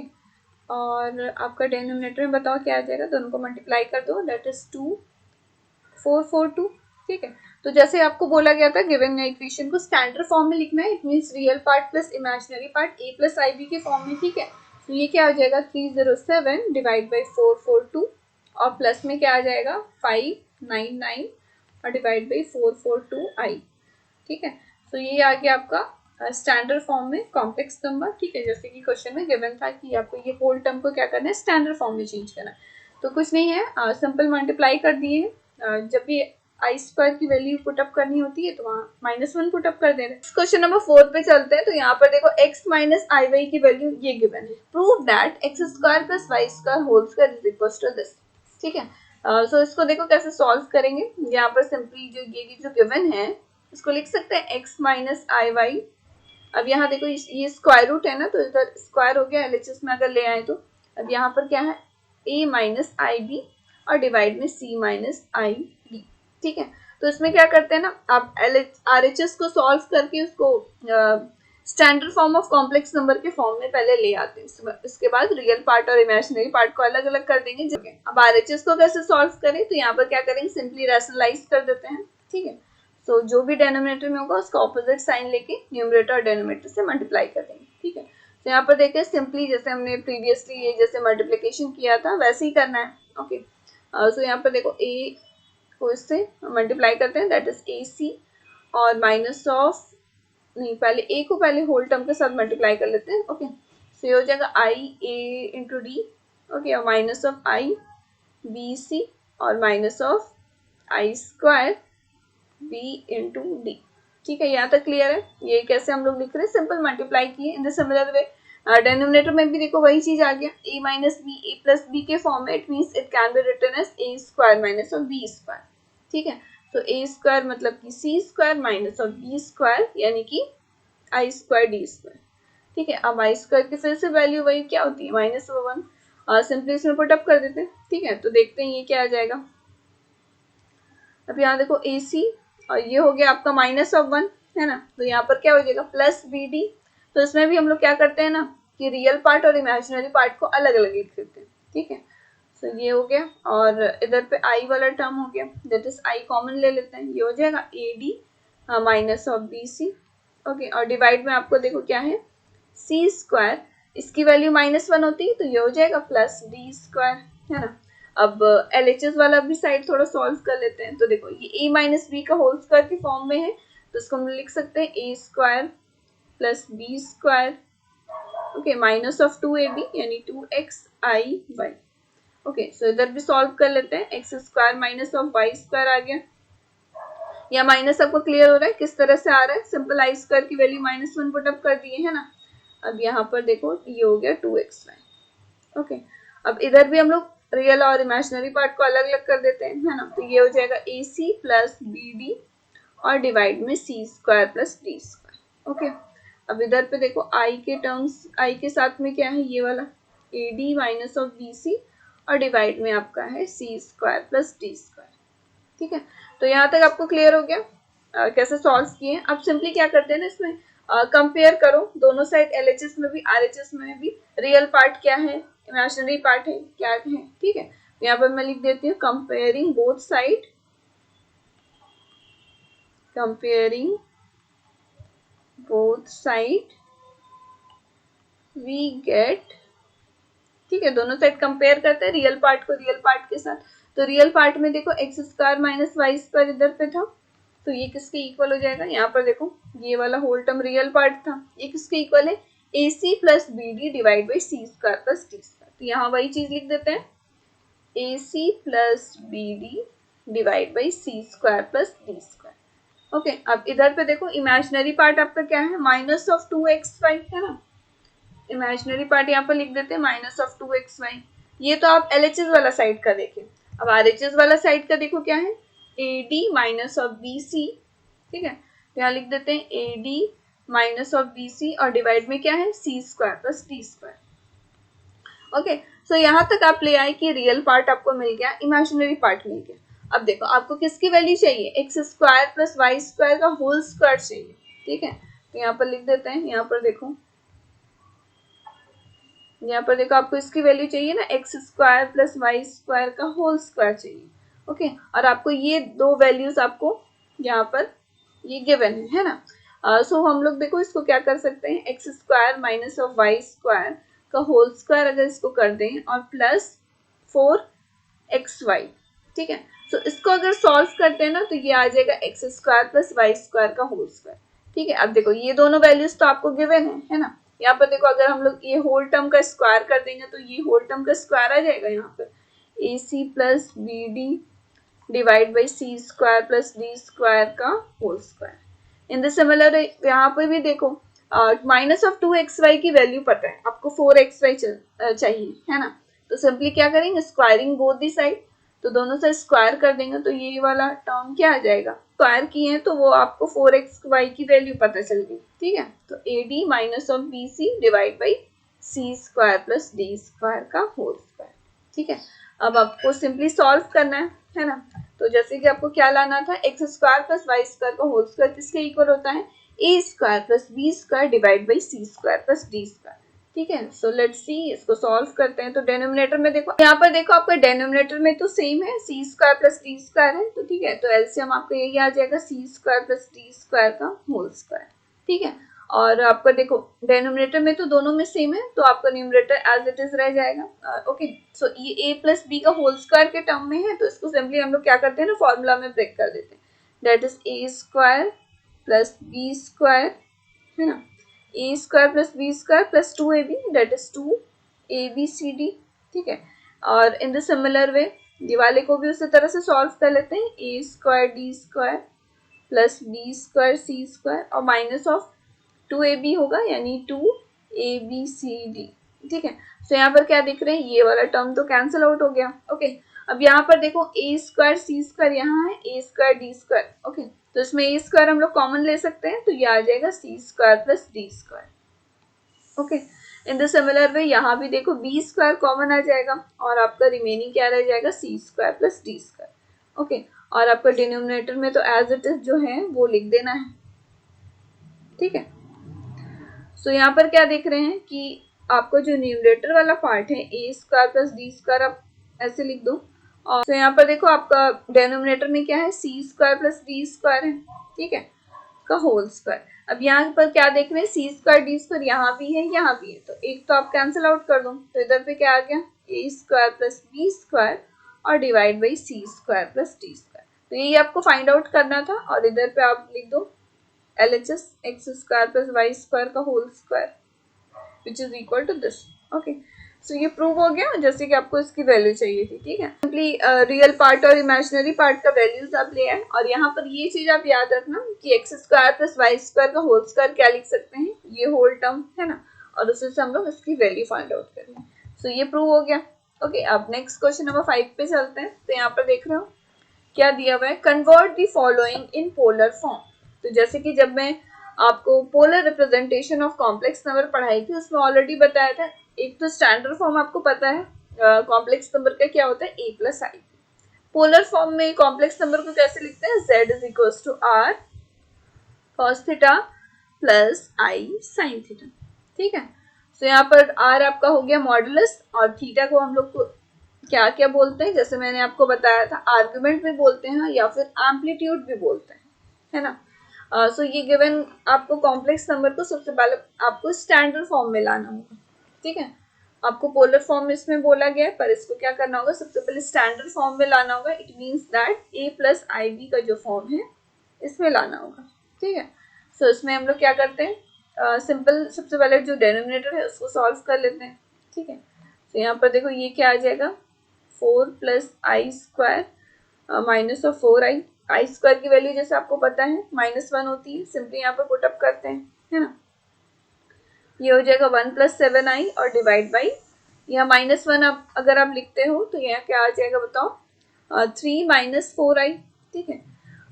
और आपका डिनोमिनेटर में बताओ क्या आ जाएगा, दोनों को मल्टीप्लाई कर दो, दैट इज 2442, ठीक है। तो जैसे आपको बोला गया था गिवन इक्वेशन को स्टैंडर्ड फॉर्म में लिखना है, it means real part plus imaginary part a + ib के फॉर्म में, ठीक है। तो ये क्या आ जाएगा 307 डिवाइड बाई 442 और प्लस में क्या आ जाएगा 599 और डिवाइड बाई 442i, ठीक है। तो ये आ गया आपका स्टैंडर्ड फॉर्म में कॉम्प्लेक्स नंबर, ठीक है। जैसे कि क्वेश्चन में गिवन था कि आपको ये होल टर्म को क्या करना है, स्टैंडर्ड फॉर्म में चेंज करना है। तो कुछ नहीं है, सिंपल मल्टीप्लाई कर दिए हैं। जब भी i² की वैल्यू पुट अप करनी होती है तो वहाँ -1 पुट अप कर दे रहे हैं। क्वेश्चन नंबर 4 पे चलते हैं। तो यहाँ पर देखो x - iy की वैल्यू ये गिवन है। Prove that x² + y² whole square is equal to this, ठीक है। सो इसको देखो कैसे सॉल्व करेंगे। यहाँ पर सिंपली जो गिवन है इसको लिख सकते हैं x - iy। अब यहाँ देखो ये स्क्वायर रूट है ना, तो इधर स्क्वायर हो गया, LHS में अगर ले आए तो। अब यहाँ पर क्या है a - ib और डिवाइड में c - ib, ठीक है। तो इसमें क्या करते हैं ना, आप RHS को सॉल्व करके उसको standard form of complex number के फॉर्म में पहले ले आते हैं, इसके बाद रियल पार्ट और इमेजिनरी पार्ट को अलग अलग कर देंगे। अब आरएचएस को कैसे सॉल्व करें, तो यहाँ पर क्या करेंगे, सिंपली रैशनलाइज कर देते हैं, ठीक है। सो जो भी डेनोमिनेटर में होगा उसका ऑपोजिट साइन लेके न्यूमरेटर और डेनोमिनेटर से मल्टीप्लाई कर देंगे, ठीक है। तो यहाँ पर देखिए सिंपली जैसे हमने प्रीवियसली ये जैसे मल्टीप्लिकेशन किया था वैसे ही करना है, ओके। सो यहाँ पर देखो ए को इससे मल्टीप्लाई करते हैं, दैट इज ए सी, और माइनस ऑफ, नहीं पहले ए को पहले होल टर्म के साथ मल्टीप्लाई कर लेते हैं, ओके। सो ये हो जाएगा I A into D, okay, और माइनस ऑफ आई बी सी और minus of I square B into D, ठीक है। यहाँ तक क्लियर है। ये कैसे हम लोग लिख रहे हैं, सिंपल मल्टीप्लाई किए in the similar way. Denominator में भी देखो वही चीज आ गया, a minus B A plus B के फॉर्म में, it means it can be written as A square minus of B square, ठीक है। तो ए स्क्वायर मतलब कि C square minus of B square यानी कि आई स्क्वायर डी स्क्वायर, ठीक है। अब आई स्क्वायर की फिर से वैल्यू वही क्या होती है, -1, सिंपली इसमें पुट अप कर देते हैं, ठीक है। तो देखते हैं ये क्या आ जाएगा। अब यहाँ देखो ए सी और ये हो गया आपका -1 है ना, तो यहाँ पर क्या हो जाएगा प्लस बी डी। तो इसमें भी हम लोग क्या करते हैं ना कि रियल पार्ट और इमेजिनरी पार्ट को अलग अलग लिख देते हैं, ठीक है। तो ये हो गया, और इधर पे आई वाला टर्म हो गया, दैट इज आई कॉमन ले लेते हैं, ये हो जाएगा a d minus of b c, okay. और डिवाइड में आपको देखो क्या है, सी स्क्वायर, इसकी वैल्यू -1 होती है तो ये हो जाएगा प्लस डी स्क्वायर, है ना। अब LHS वाला भी साइड थोड़ा सॉल्व कर लेते हैं। तो देखो ये a माइनस बी का होल स्क्वायर की फॉर्म में है, तो इसको हम लिख सकते हैं a square plus B square, okay, minus of 2ab यानी 2xi, ओके। सो इधर भी सॉल्व कर लेते हैं, x square minus of y square आ गया, या माइनस आपको क्लियर हो रहा है किस तरह से आ रहा है, सिंपल आई स्क्वायर की वैल्यू -1 पुट अप कर दिए है ना। अब यहाँ पर देखो ये हो गया 2xy, ओके। अब इधर भी हम लोग रियल और इमेजिनरी पार्ट को अलग अलग कर देते हैं, है ना। तो ये हो जाएगा A C plus B D और डिवाइड में C square plus D square, okay. अब इधर पे देखो आई के टर्म्स, आई के साथ में क्या है ये वाला a d minus of b सी और डिवाइड में आपका है c square plus D square, ठीक है। तो यहाँ तक आपको क्लियर हो गया कैसे सॉल्व किए। अब सिंपली क्या करते हैं ना इसमें कंपेयर करो दोनों साइड, LHS में भी RHS में भी रियल पार्ट क्या है, इमेजिनरी पार्ट है क्या है, ठीक है। यहाँ पर मैं लिख देती हूँ comparing both side, comparing both side we get, ठीक है। दोनों साइड कंपेयर करते हैं रियल पार्ट को रियल पार्ट के साथ। तो रियल पार्ट में देखो x square minus y square इधर पे था, तो ये किसके इक्वल हो जाएगा, यहाँ पर देखो ये वाला होल टर्म रियल पार्ट था, ये किसके इक्वल है, A C plus B D divide by C square plus D square. तो यहाँ वही चीज लिख देते हैं, A C plus B D divide by C square plus D square, okay. अब इधर पे देखो इमेजिनरी पार्ट आपका क्या है, माइनस ऑफ 2xy है ना, इमेजिनरी पार्ट यहाँ पर लिख देते हैं -2xy। ये तो आप LHS वाला साइड का देखें। अब RHS वाला साइड का देखो क्या है, AD माइनस ऑफ BC, ठीक है। यहाँ लिख देते हैं AD माइनस ऑफ BC और डिवाइड में क्या है C square plus D square, okay. So यहाँ तक आप ले आए कि रियल पार्ट आपको मिल गया, इमेजिनरी पार्ट मिल गया। अब देखो आपको किसकी वैल्यू चाहिए, x square plus y square का होल स्क्वायर चाहिए, ठीक है। तो यहाँ पर लिख देते हैं, यहाँ पर देखो आपको इसकी वैल्यू चाहिए ना, x square plus y square का होल स्क्वायर चाहिए, ओके। और आपको ये दो वैल्यूज आपको यहाँ पर ये गिवन है ना। सो हम लोग देखो इसको क्या कर सकते हैं, x square minus of y square का होल स्क्वायर अगर इसको कर दें और प्लस 4xy, ठीक है। सो इसको अगर सॉल्व करते हैं ना तो ये आ जाएगा x square plus y square का होल स्क्वायर, ठीक है। अब देखो ये दोनों वैल्यूज तो आपको गिवन है ना। यहाँ पर देखो अगर हम लोग ये होल टर्म का स्क्वायर कर देंगे तो ये होल टर्म का स्क्वायर आ जाएगा, यहाँ पर A C plus B D divide by C square plus D square का whole square. In the similar यहाँ पर भी देखो माइनस ऑफ 2xy की वैल्यू पता है आपको, 4xy चाहिए है ना। तो सिंपली क्या करेंगे, स्क्वायरिंग बोथ दी साइड, तो दोनों से स्क्वायर कर देंगे तो ये वाला टर्म क्या आ जाएगा, स्क्वायर किए हैं तो वो आपको 4xy की वैल्यू पता चल गई, ठीक है। तो AD minus of BC divide by C square plus D square का होल स्क्वायर, ठीक है। अब आपको सिंपली सॉल्व करना है ना। तो जैसे कि आपको क्या लाना था, x square plus y square का होल स्क्वायर किसके इक्वल होता है, A square plus B square divide by C square plus D square. ठीक है, सो लेट्स सी, इसको सॉल्व करते हैं। तो डिनोमिनेटर में देखो, यहाँ पर देखो आपका डिनोमिनेटर में तो सेम है, c square plus D square है, तो ठीक है, तो एलसीएम आपका यही आ जाएगा c square plus D square का होल स्क्वायर। ठीक है, और आपका देखो डिनोमिनेटर में तो दोनों में सेम है, तो आपका न्यूमरेटर एज इट इज रह जाएगा। ओके, सो ये ए प्लस बी का होल स्क्वायर के टर्म में है, तो इसको सिंपली हम लोग क्या करते हैं ना, फॉर्मूला में ब्रेक कर देते हैं, that is a square plus B square, है ना, a square plus B square plus 2ab, that is 2abcd। ठीक है, और इन द सिमिलर वे ये वाले को भी उसी तरह से सॉल्व कर लेते हैं, a square d square plus B square c square और माइनस ऑफ 2ab होगा, यानी 2abcd। ठीक है, तो यहाँ पर क्या दिख रहे हैं, ये वाला टर्म तो कैंसिल आउट हो गया। ओके, अब यहाँ पर देखो ए स्क्वायर सी स्क्वायर यहाँ है, A square d square. Okay, तो इसमें ए स्क्वायर हम लोग कॉमन ले सकते हैं, तो ये आ जाएगा c square plus D square. Okay, in the similar way यहाँ भी देखो बी स्क्वायर कॉमन आ जाएगा और आपका रिमेनिंग क्या रह जाएगा, c square plus D square. Okay, और आपका डिनोमिनेटर में तो एज इट इज जो है वो लिख देना है। ठीक है, सो यहाँ पर क्या देख रहे हैं कि आपको जो न्यूमरेटर वाला पार्ट है A square plus D square आप ऐसे लिख दो, और तो यहाँ पर देखो आपका डिनोमिनेटर में क्या है, c square plus D square है। ठीक है, का होल स्क्वायर। अब यहाँ पर क्या देख रहे हैं, सी स्क्वायर डी स्क्वायर यहाँ भी है यहाँ भी है, तो एक तो आप कैंसिल आउट कर दो, तो इधर पे क्या आ गया, a square plus B square और divide by C square plus D square. तो यही आपको फाइंड आउट करना था, और इधर पे आप लिख दो LHS x square plus y square का whole square which is equal to this. Okay, so ये प्रूव हो गया, जैसे कि आपको इसकी वैल्यू चाहिए थी। ठीक है, सिंपली रियल पार्ट और इमेजिनरी पार्ट का वैल्यूज आप ले आए, और यहाँ पर ये चीज आप याद रखना कि x square plus y square का होल स्क्वायर क्या लिख सकते हैं, ये होल टर्म है ना, और उसी से हम लोग इसकी वैल्यू फाइंड आउट करेंगे। सो ये प्रूव हो गया। ओके, अब नेक्स्ट क्वेश्चन नंबर 5 पे चलते हैं। तो यहाँ पर देख रहे हो क्या दिया हुआ है, convert the following in polar form. तो जैसे कि जब मैं आपको polar representation of complex number पढ़ाई थी, उसमें ऑलरेडी बताया था, एक तो स्टैंडर्ड फॉर्म आपको पता है कॉम्प्लेक्स नंबर का क्या होता है, a plus i. Polar form में कॉम्प्लेक्स नंबर को कैसे लिखते हैं, z is equal to r cos theta plus i sin theta. ठीक है, तो यहाँ पर r आपका हो गया मॉडुलस, और थीटा को हम लोग को क्या क्या बोलते हैं, जैसे मैंने आपको बताया था, आर्गुमेंट भी बोलते हैं या फिर एम्पलीट्यूड भी बोलते हैं, है ना। सो ये गिवन आपको कॉम्प्लेक्स नंबर को सबसे पहले आपको स्टैंडर्ड फॉर्म में लाना होगा। ठीक है, आपको पोलर फॉर्म में इसमें बोला गया है, पर इसको क्या करना होगा, सबसे पहले स्टैंडर्ड फॉर्म में लाना होगा। It means that a plus i b का जो फॉर्म है इसमें लाना होगा। ठीक है, सो इसमें हम लोग क्या करते हैं, सिंपल सबसे पहले जो डिनोमिनेटर है उसको सॉल्व कर लेते हैं। ठीक है, तो यहाँ पर देखो ये क्या आ जाएगा, 4 plus I square minus of 4i। I square की वैल्यू जैसे आपको पता है -1 होती है, सिंपली यहाँ पर पुट अप करते हैं, है ना। ये हो जाएगा 1 प्लस 7i और डिवाइड बाई यहाँ -1 आप अगर आप लिखते हो तो यहाँ क्या आ जाएगा बताओ, 3 माइनस 4i। ठीक है,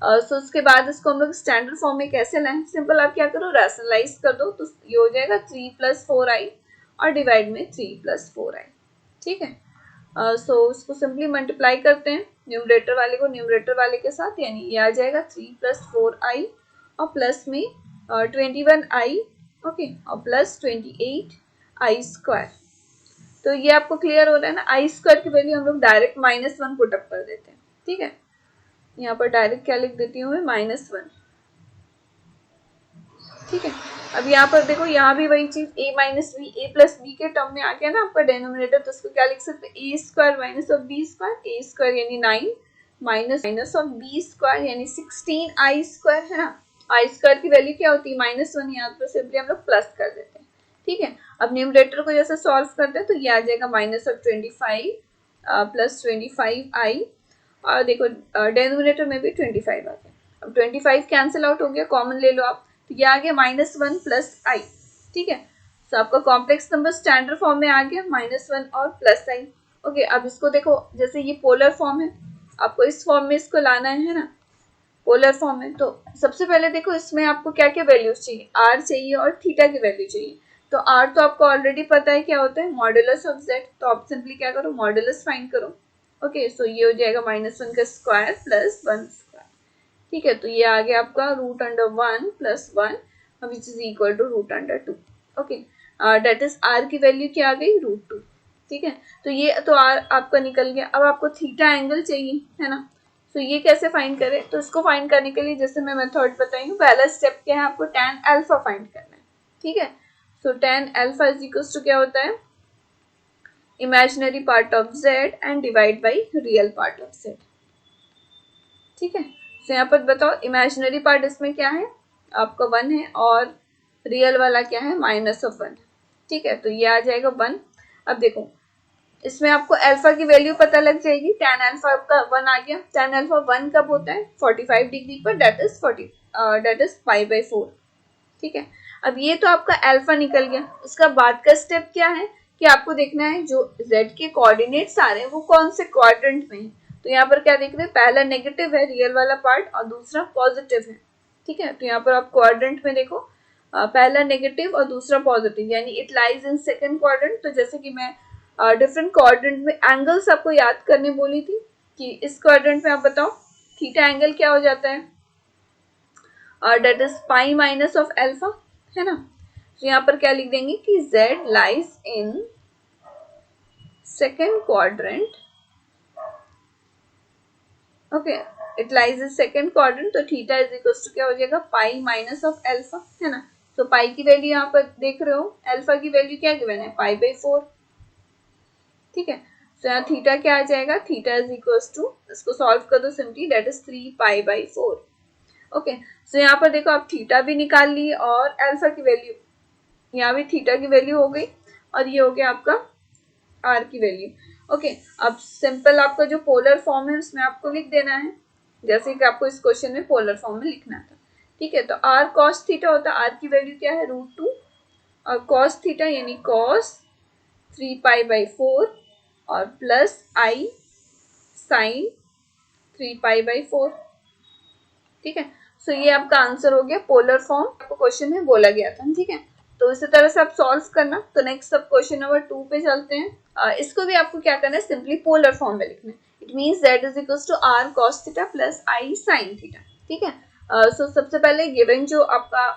सो उसके बाद इसको हम लोग स्टैंडर्ड फॉर्म में कैसे लाएं, सिंपल आप क्या करो, रैशनलाइज कर दो, तो ये हो जाएगा 3 प्लस 4i और डिवाइड में 3 प्लस 4i। ठीक है, सो उसको सिंपली मल्टीप्लाई करते हैं, न्यूमरेटर वाले को न्यूमरेटर वाले के साथ, यानी ये आ जाएगा 3 प्लस 4i और प्लस में 21i, ओके, और प्लस 28i स्क्वायर। तो ये आपको क्लियर हो रहा है ना, आई स्क्वायर की वैल्यू हम लोग डायरेक्ट -1 पुट अप कर देते हैं। ठीक है, यहाँ पर डायरेक्ट क्या लिख देती हूँ मैं, -1। ठीक है, अब यहाँ पर देखो, यहाँ भी वही चीज a minus B, A plus B के टर्म में आ गया ना आपका डिनोमिनेटर, तो उसको क्या लिख सकते हैं, a square minus of B square, a square यानी 9 माइनस ऑफ बी स्क्वायर यानी 16i स्क्वायर, है ना। आई स्क्वायर की वैल्यू क्या होती है, -1, यहाँ पर सिंपली हम लोग प्लस कर देते हैं। ठीक है, अब न्यूमरेटर को जैसे सॉल्व करते हैं तो ये आ जाएगा -25 प्लस 25i, और देखो डिनोमिनेटर में भी 25 आ गया। अब 25 कैंसिल आउट हो गया, कॉमन ले लो आप, तो ये आ गया -1 प्लस आई। ठीक है, तो आपका कॉम्प्लेक्स नंबर स्टैंडर्ड फॉर्म में आ गया -1 और प्लस आई। ओके, अब इसको देखो, जैसे ये पोलर फॉर्म है, आपको इस फॉर्म में इसको लाना है ना, पोलर फॉर्म है। तो सबसे पहले देखो इसमें आपको क्या क्या वैल्यूज चाहिए, आर चाहिए और थीटा की वैल्यू चाहिए। तो आर तो आपको ऑलरेडी पता है क्या होता है, मॉडुलस ऑफ जेड, तो आप सिंपली क्या करो, मॉडुलस फाइंड करो। ओके, सो ये हो जाएगा -1 का स्क्वायर प्लस 1 स्क्वायर। ठीक है, तो ये आ गया आपका √1 plus 1 which is equal to √2। Okay, that is R की वैल्यू क्या आ गई √2। ठीक है, तो ये तो आर आपका निकल गया। अब आपको थीटा एंगल चाहिए है ना, तो ये कैसे फाइंड करें? तो इसको फाइंड करने के लिए जैसे मैं मेथड बताई हूँ, पहला स्टेप क्या है, आपको tan अल्फा फाइंड करना है। ठीक है, so tan alpha is equal to क्या होता है, imaginary part of z and divide by real part of z। ठीक है, तो यहाँ पर बताओ इमेजिनरी पार्ट इसमें क्या है, आपका 1 है, और रियल वाला क्या है, -1। ठीक है, तो ये आ जाएगा 1। अब देखो इसमें आपको अल्फा की वैल्यू पता लग जाएगी, tan अल्फा का 1 आ गया। tan अल्फा 1 कब होता है, 45 डिग्री पर, दैट इज π/4। ठीक है, अब ये तो आपका अल्फा निकल गया। उसका बाद का स्टेप क्या है कि आपको देखना है जो z के कोऑर्डिनेट्स आ रहे हैं वो कौन से क्वाड्रेंट में है। तो यहाँ पर क्या देख रहे हैं, पहला नेगेटिव है रियल वाला पार्ट और दूसरा पॉजिटिव है। ठीक है, तो यहाँ पर आप क्वाड्रेंट में देखो, पहला नेगेटिव और दूसरा पॉजिटिव, यानी it lies in second quadrant. तो जैसे कि मैं डिफरेंट क्वाड्रेंट में एंगल्स आपको याद करने बोली थी कि इस क्वाड्रेंट में आप बताओ थीटा एंगल क्या हो जाता है, that is pi minus of alpha, है ना। तो यहाँ पर क्या लिख देंगे कि z lies in second quadrant. Okay, it lies in second quadrant, तो थीटा इज इक्वल टू क्या हो जाएगा, पाई माइनस ऑफ अल्फा, है ना। तो पाई की वैल्यू यहाँ पर देख रहे हो, अल्फा की वैल्यू क्या गिवन है, π/4। ठीक है, तो यहाँ थीटा क्या आ जाएगा, थीटा इज इक्वल टू, इसको सॉल्व कर दो simply, that is 3π/4। Okay, so यहाँ पर देखो आप थीटा भी निकाल ली और अल्फा की वैल्यू, यहाँ भी थीटा की वैल्यू हो गई और ये हो गया आपका आर की वैल्यू। ओके, अब सिंपल आपका जो पोलर फॉर्म है उसमें आपको लिख देना है, जैसे कि आपको इस क्वेश्चन में पोलर फॉर्म में लिखना था। ठीक है, तो आर कॉस थीटा होता है, आर की वैल्यू क्या है √2, और कॉस थीटा यानी कॉस 3π/4 और प्लस आई साइन 3π/4। ठीक है, सो ये आपका आंसर हो गया पोलर फॉर्म, आपको क्वेश्चन में बोला गया था। ठीक है, तो इसी तरह से आप सॉल्व करना। तो नेक्स्ट सब क्वेश्चन नंबर 2 पे चलते हैं। इसको भी आपको क्या करना है, सिंपली पोलर फॉर्म में लिखना है। It means z is equal to r cos theta plus i sin theta. ठीक है, सो सबसे पहले गिवन जो आपका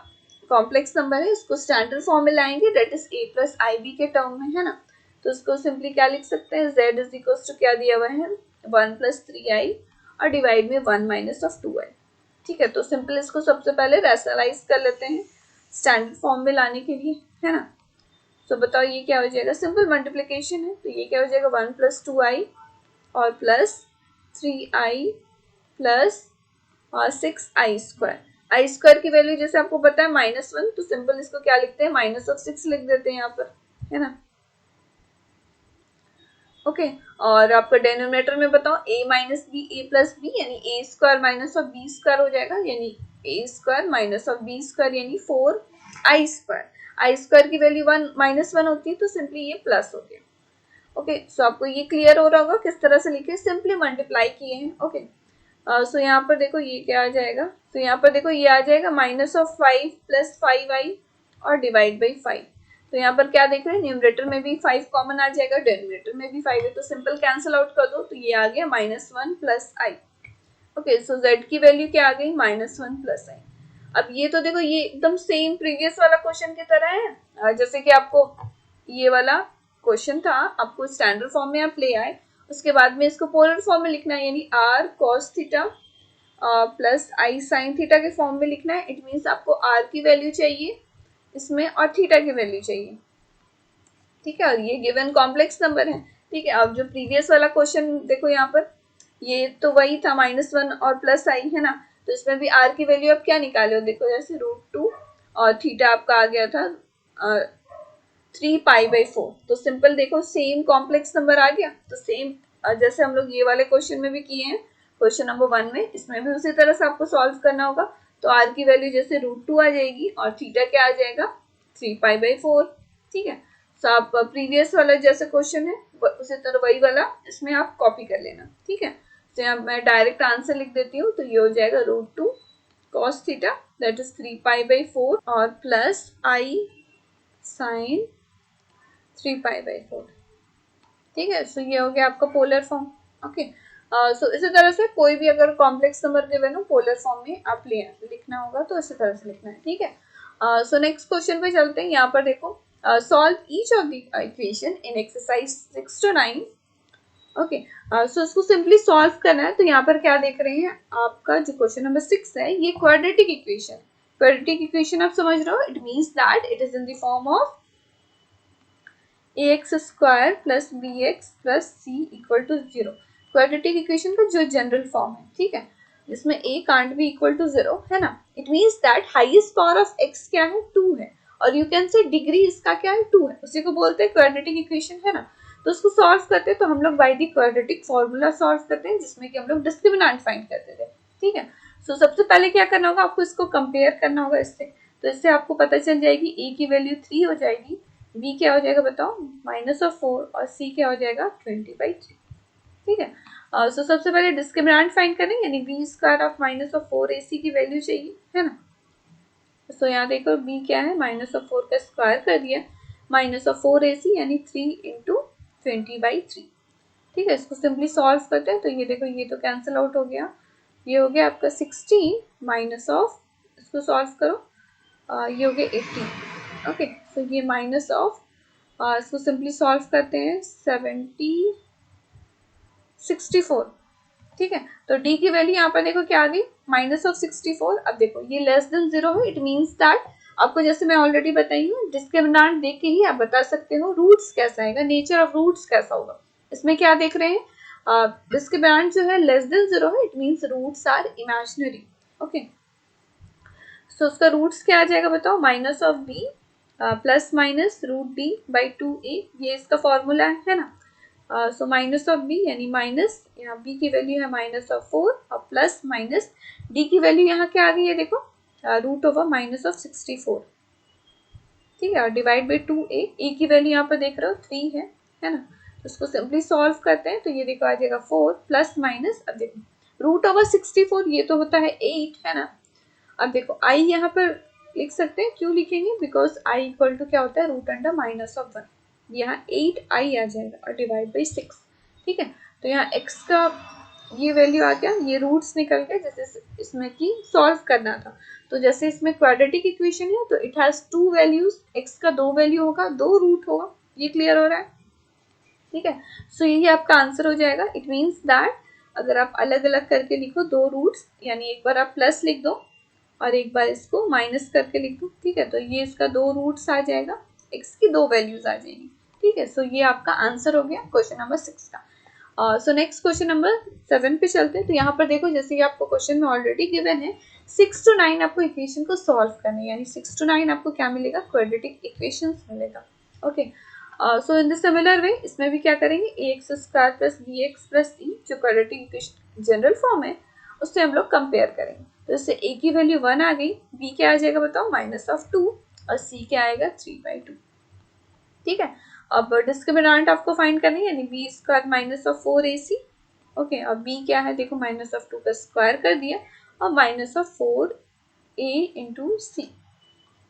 कॉम्प्लेक्स नंबर है इसको स्टैंडर्ड फॉर्म में लाएंगे, that is a plus ib के टर्म में, है ना। तो इसको सिंपली क्या लिख सकते हैं, z इज इक्वल टू क्या दिया हुआ है, 1 + 3i और डिवाइड में 1 - 2i। ठीक है, तो सिंपल इसको सबसे पहले रैशनलाइज कर लेते हैं स्टैंडर्ड फॉर्म में लाने के लिए, है ना। तो बताओ ये क्या हो जाएगा, सिंपल मल्टीप्लिकेशन है, तो ये क्या हो जाएगा 1 + 2i और plus 3i plus 6i²। i² की वैल्यू जैसे आपको पता है -1, तो सिंपल इसको क्या लिखते हैं, -6 लिख देते हैं यहाँ पर, है ना। ओके, और आपका डेनोमिनेटर में बताओ a - b a + b यानी a² - b² हो जाएगा, यानी a² - b² यानी 4i²। i² की वैल्यू 1 होती है, तो सिंपली ये प्लस हो गया। ओके, सो आपको ये क्लियर हो रहा होगा किस तरह से लिखे, सिंपली मल्टीप्लाई किए हैं। ओके, सो यहाँ पर देखो ये क्या आ जाएगा, तो यहाँ पर देखो ये आ जाएगा -5 + 5i और डिवाइड बाई 5। तो यहाँ पर क्या देख रहे हैं, न्यूमरेटर में भी 5 कॉमन आ जाएगा, डेनोमिनेटर में भी 5 है, तो सिंपल कैंसिल आउट कर दो, तो ये आ गया -1 + i। ओके, सो z की वैल्यू क्या आ गई, -1 + i। अब ये तो देखो ये एकदम सेम प्रीवियस वाला क्वेश्चन की तरह है, जैसे कि आपको ये वाला क्वेश्चन था, आपको स्टैंडर्ड फॉर्म में आप ले आए, उसके बाद में इसको पोलर फॉर्म में लिखना है, यानी r cos theta plus i sin theta के फॉर्म में लिखना है। इट मीन्स आपको r की वैल्यू चाहिए इसमें और थीटा की वैल्यू चाहिए। ठीक है, और ये गिवन कॉम्प्लेक्स नंबर है। ठीक है, अब जो प्रीवियस वाला क्वेश्चन देखो यहाँ पर, ये तो वही था -1 और प्लस i, है ना। तो इसमें भी r की वैल्यू आप क्या निकाले हो, देखो जैसे √2 और थीटा आपका आ गया था 3π/4। तो सिंपल देखो सेम कॉम्प्लेक्स नंबर आ गया, तो सेम जैसे हम लोग ये वाले क्वेश्चन में भी किए हैं, क्वेश्चन नंबर 1 में, इसमें भी उसी तरह से आपको सॉल्व करना होगा। तो r की वैल्यू जैसे √2 आ जाएगी और थीटा क्या आ जाएगा, 3π/4। ठीक है, तो आप प्रीवियस वाला जैसे क्वेश्चन है उसी तरह वही वाला इसमें आप कॉपी कर लेना। ठीक है, तो यहाँ मैं डायरेक्ट आंसर लिख देती हूँ, तो ये हो जाएगा √2 cos थीटा दैट इज 3π/4 और प्लस i sin 3π/4। ठीक है, सो ये हो गया आपका पोलर फॉर्म। ओके, सो इसी तरह से कोई भी अगर कॉम्प्लेक्स नंबर गिवन हो पोलर फॉर्म में आप लिखना होगा, तो इसी तरह से लिखना है। ठीक है, सो नेक्स्ट क्वेश्चन पे चलते हैं। यहाँ पर देखो, solve each of the equation in exercise 6 to 9। Okay, so इसको सिंपली सॉल्व करना है। तो यहाँ पर क्या देख रहे हैं, आपका जो क्वेश्चन नंबर 6 है ये क्वाड्रेटिक इक्वेशन। क्वाड्रेटिक इक्वेशन आप समझ रहे हो, it means that it is in the form of ax square plus bx plus c equal to 0। Quadratic equation का जो जनरल फॉर्म है, ठीक है, जिसमें a can't be equal to 0 है ना। It means that highest power of x क्या है, 2 है, और यू कैन से डिग्री इसका क्या है, 2 है, उसी को बोलते हैं क्वाड्रेटिक इक्वेशन, है ना। तो उसको सॉल्व करते हैं तो हम लोग by the quadratic formula solve करते हैं, जिसमें कि हम लोग डिस्क्रिमिनेंट फाइंड करते थे, ठीक है। सो सबसे पहले क्या करना होगा, आपको इसको कंपेयर करना होगा इससे। तो इससे आपको पता चल जाएगी a की वैल्यू 3 हो जाएगी, b क्या हो जाएगा बताओ, -4, और c क्या हो जाएगा 20/3, ठीक है। सो सबसे पहले डिस्क्रिमिनेंट फाइंड करें, यानी b स्क्वायर ऑफ -4ac की वैल्यू चाहिए, है ना। सो यहाँ देखो b क्या है, -4 का स्क्वायर कर दिया, -4ac यानी 3 × 20/3, ठीक है। इसको सिंपली सॉल्व करते हैं। तो ये देखो, ये तो कैंसिल आउट हो गया, ये हो गया आपका 16 माइनस ऑफ, इसको सॉल्व करो, ये हो गया 18। ओके, सो ये माइनस ऑफ, इसको सिंपली सॉल्व करते हैं, 64, ठीक है। तो d की वैल्यू यहाँ पर देखो क्या आ गई, -64। अब देखो ये लेस देन 0 है, इट मीन्स दैट आपको, जैसे मैं ऑलरेडी बताई हूँ, डिस्क्रिमिनेंट देख के ही आप बता सकते हो रूट्स कैसा आएगा, नेचर ऑफ रूट्स कैसा होगा। इसमें क्या देख रहे हैं, डिस्क्रिमिनेंट जो है लेस देन 0 है, it means roots are imaginary. Okay, so उसका रूट्स क्या आ जाएगा बताओ, minus of b plus minus √d/2a, ये इसका फॉर्मूला है ना। सो माइनस ऑफ b यानी माइनस, यहाँ b की वैल्यू है -4, और प्लस माइनस d की वैल्यू यहाँ क्या आ गई है देखो, √−64, ठीक है, और डिवाइड बाई 2a, a की वैल्यू यहाँ पर देख रहे हो 3 है ना। तो उसको सिंपली सॉल्व करते हैं। तो ये देखो आ जाएगा 4 प्लस माइनस, अब देखो √64 ये तो होता है 8, है ना। अब देखो i यहाँ पर लिख सकते हैं, क्यों लिखेंगे, बिकॉज i इक्वल टू क्या होता है, √(-1), यहाँ 8i आ जाएगा और डिवाइड बाई 6, ठीक है। तो यहाँ x का ये वैल्यू आ गया, ये रूट्स निकल गए, जैसे इसमें की सॉल्व करना था। तो जैसे इसमें क्वाड्रेटिक इक्वेशन है तो इट हैज 2 वैल्यूज, x का 2 वैल्यू होगा, 2 रूट होगा, ये क्लियर हो रहा है, ठीक है। सो यही आपका आंसर हो जाएगा। इट मीन्स दैट अगर आप अलग अलग करके लिखो 2 रूट्स, यानी एक बार आप प्लस लिख दो और एक बार इसको माइनस करके लिख दो, ठीक है। तो ये इसका 2 रूट्स आ जाएगा, x की 2 वैल्यूज आ जाएगी, ठीक है। सो ये आपका आंसर हो गया क्वेश्चन नंबर 6 का। सो नेक्स्ट क्वेश्चन नंबर 7 पे चलते हैं। तो यहाँ पर देखो, जैसे कि आपको क्वेश्चन में ऑलरेडी गिवन है, 6 to 9 आपको इक्वेशन को सॉल्व करना है, यानी 6 to 9 आपको क्या मिलेगा, क्वाड्रेटिक इक्वेशंस मिलेगा। Okay, so in the similar वे इसमें भी क्या करेंगे, ax square plus bx plus c, जो क्वाड्रेटिक इक्वेशन जनरल फॉर्म है, उससे हम लोग कंपेयर करेंगे। तो इससे a की वैल्यू 1 आ गई, b क्या आ जाएगा बताओ, -2, और c क्या आएगा 3/2, ठीक है। अब डिस्क्रिमिनेंट आपको फाइंड करनी है, यानी b स्क्वायर -4ac। ओके, अब b क्या है देखो, -2 का स्क्वायर कर दिया और -4a इंटू c,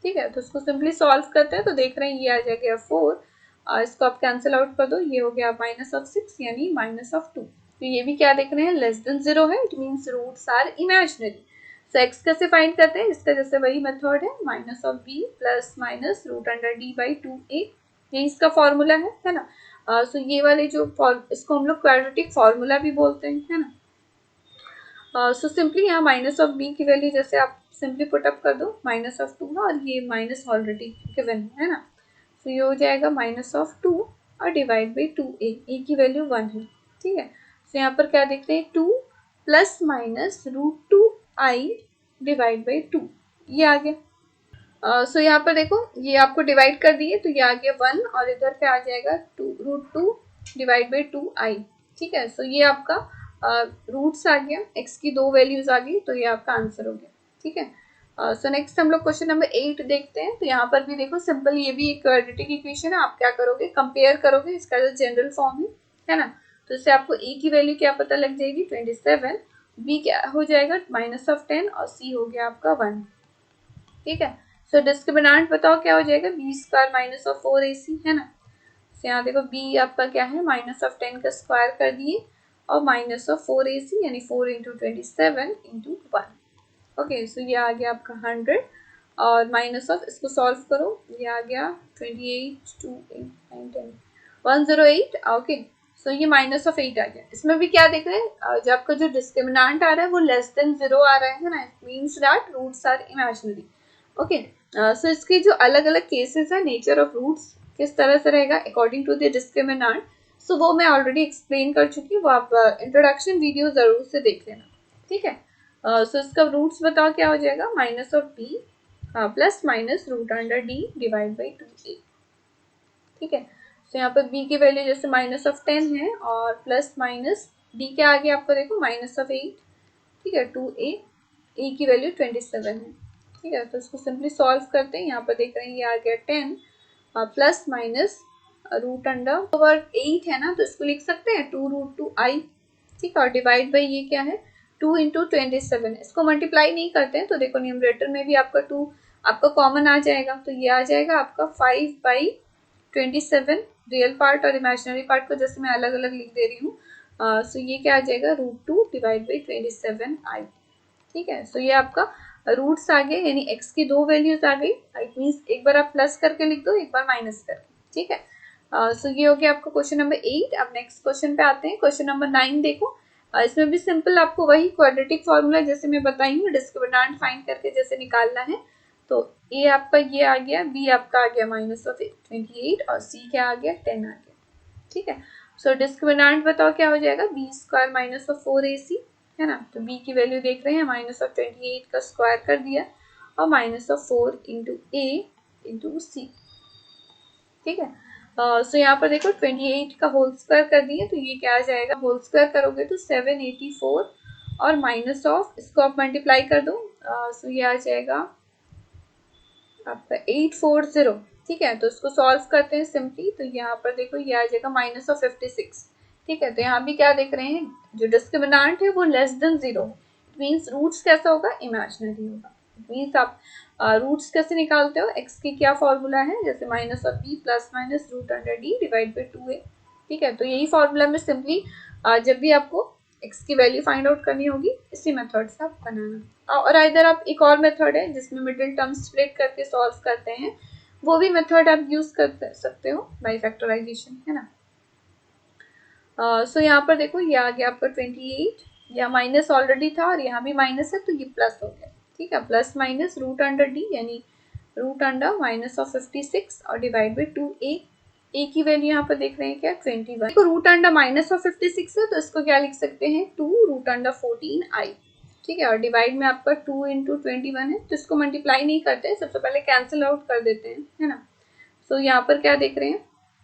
ठीक है। तो उसको सिंपली सॉल्व करते हैं। तो देख रहे हैं ये आ जाएगा 4, इसको आप कैंसिल आउट कर दो, ये हो गया -6 यानी -2। तो ये भी क्या देख रहे हैं, लेस देन 0 है, it means roots are imaginary. So x कैसे फाइंड करते हैं, इसका जैसे वही मेथड है, -b प्लस माइनस √(d/2a), ये इसका फॉर्मूला है ना। सो ये वाले जो इसको हम लोग क्वाड्रेटिक फॉर्मूला भी बोलते हैं, है ना। सो सिंपली यहाँ -b की वैल्यू जैसे आप सिंपली पुट अप कर दो, -2 और ये माइनस ऑलरेडी गिवन है ना। तो ये हो जाएगा -2 और डिवाइड बाई 2a, a की वैल्यू 1 है, ठीक है। तो यहाँ पर क्या देखते हैं, 2 plus minus √2i divide by 2, ये आ गया। सो यहाँ पर देखो, ये आपको डिवाइड कर दिए तो ये आ गया 1, और इधर पे आ जाएगा √2 डिवाइड बाई 2i, ठीक है। सो ये आपका रूट्स आ गया, x की 2 वैल्यूज आ गई, तो ये आपका आंसर हो गया, ठीक है। सो नेक्स्ट हम लोग क्वेश्चन नंबर 8 देखते हैं। तो यहाँ पर भी देखो सिंपल, ये भी एक क्वाड्रेटिक इक्वेशन है, आप क्या करोगे, कंपेयर करोगे, इसका जो जनरल फॉर्म है ना। तो इससे आपको a की वैल्यू क्या पता लग जाएगी, 27, b क्या हो जाएगा -10, और c हो गया आपका 1, ठीक है। सो डिस्क्रिमिनेंट बताओ क्या हो जाएगा, b स्क्वायर -4ac, है ना। तो यहाँ देखो b आपका क्या है, -10 का स्क्वायर कर दिए और -4ac यानी 4 × 27 × 1। ओके, सो ये आ गया आपका 100, और माइनस ऑफ, इसको सॉल्व करो, ये आ गया 28 2 8 9 10 108। ओके, सो ये माइनस ऑफ 8 आ गया। इसमें भी क्या देख रहे हैं, जब आपका जो डिस्क्रिमिनेंट आ रहा है वो लेस देन 0 आ रहा है ना, it means that roots are imaginary. Okay, so इसके जो अलग अलग केसेस है, नेचर ऑफ रूट्स किस तरह से रहेगा अकॉर्डिंग टू द डिस्क्रिमिनेंट, सो वो मैं ऑलरेडी एक्सप्लेन कर चुकी हूँ, वो आप इंट्रोडक्शन वीडियो जरूर से देख लेना, ठीक है। सो इसका रूट्स बताओ क्या हो जाएगा, minus of b plus minus root under D divide by 2a, ठीक है। तो यहाँ पर b की वैल्यू जैसे माइनस ऑफ 10 है और प्लस माइनस d के आगे आपको देखो माइनस ऑफ 8, ठीक है, 2a, a की वैल्यू 27 है, ठीक है। तो इसको सिंपली सॉल्व करते हैं, यहाँ पर देख रहे हैं ये आ गया 10 plus minus root under over 8 है ना, तो इसको लिख सकते हैं 2√2i, ठीक है, और डिवाइड बाई ये क्या है 2 इंटू 27, इसको मल्टीप्लाई नहीं करते हैं तो देखो न्यूमरेटर में भी आपका 2 आपका कॉमन आ जाएगा, तो ये आ जाएगा आपका 5/27, रियल पार्ट और इमेजिनरी पार्ट को जैसे मैं अलग अलग लिख दे रही हूँ। सो ये क्या आ जाएगा √2 डिवाइड बाई 27i, ठीक है। सो ये आपका रूट्स आ गए, यानी x की दो वैल्यूज आ गई, इट मींस एक बार आप प्लस करके लिख दो, एक बार माइनस करके, ठीक है। सो ये हो गया आपका क्वेश्चन नंबर 8। अब नेक्स्ट क्वेश्चन पे आते हैं, क्वेश्चन नंबर 9 देखो। इसमें भी सिंपल आपको वही क्वाड्रेटिक फॉर्मूला जैसे मैं बताई हूँ, डिस्क्रिमिनेंट फाइंड करके जैसे निकालना है। तो ए आपका ये आ गया, बी आपका आ गया माइनस ऑफ 28 और सी क्या आ गया 10 आ गया, ठीक है। सो डिस्क्रिमिनेंट बताओ क्या हो जाएगा, B square minus of 4ac है ना, तो b की वैल्यू देख रहे हैं माइनस ऑफ 28 का स्क्वायर कर दिया और minus of 4 into a into c, ठीक है। सो यहाँ पर देखो 28 का होल स्क्वायर कर दिए, तो ये क्या आ जाएगा, होल स्क्वायर करोगे तो 784 और माइनस ऑफ इसको आप मल्टीप्लाई कर दो, सो ये आ जाएगा आपका 840, ठीक है। तो इसको सॉल्व करते हैं सिंपली, तो यहाँ पर देखो ये आ जाएगा माइनस ऑफ 56, ठीक है। तो यहाँ भी क्या देख रहे हैं, जो डिस्क्रिमिनेंट है वो less than 0, it means roots कैसा होगा, इमेजिनरी होगा। इट मींस आप रूट्स कैसे निकालते हो, x की क्या फॉर्मूला है, जैसे minus of b plus minus root under D divide by 2a, ठीक है। तो यही फॉर्मूला में सिंपली जब भी आपको x की वैल्यू फाइंड आउट करनी होगी इसी मेथड से आप बनाना। और इधर आप एक और मेथड है जिसमें मिडिल टर्म स्प्लिट करके सॉल्व करते हैं, वो भी मेथड आप यूज कर सकते हो बाय फैक्टराइजेशन, है ना। सो यहाँ पर देखो ये आ गया आपका 28, यहाँ माइनस ऑलरेडी था और यहाँ भी माइनस है तो ये प्लस हो गया, ठीक है। Plus minus root under D यानी रूट अंडर माइनस ऑफ 56 और डिवाइड बाई 2a, a की वैल्यू यहाँ पर देख रहे हैं क्या 21, देखो रूट अंडर माइनस ऑफ 56 है तो इसको क्या लिख सकते हैं 2 रूट अंडर 14i, ठीक है। और डिवाइड में आपका 2 इंटू 21 है तो इसको मल्टीप्लाई नहीं करते हैं, सबसे पहले कैंसिल आउट कर देते हैं, है ना। सो यहाँ पर क्या देख रहे हैं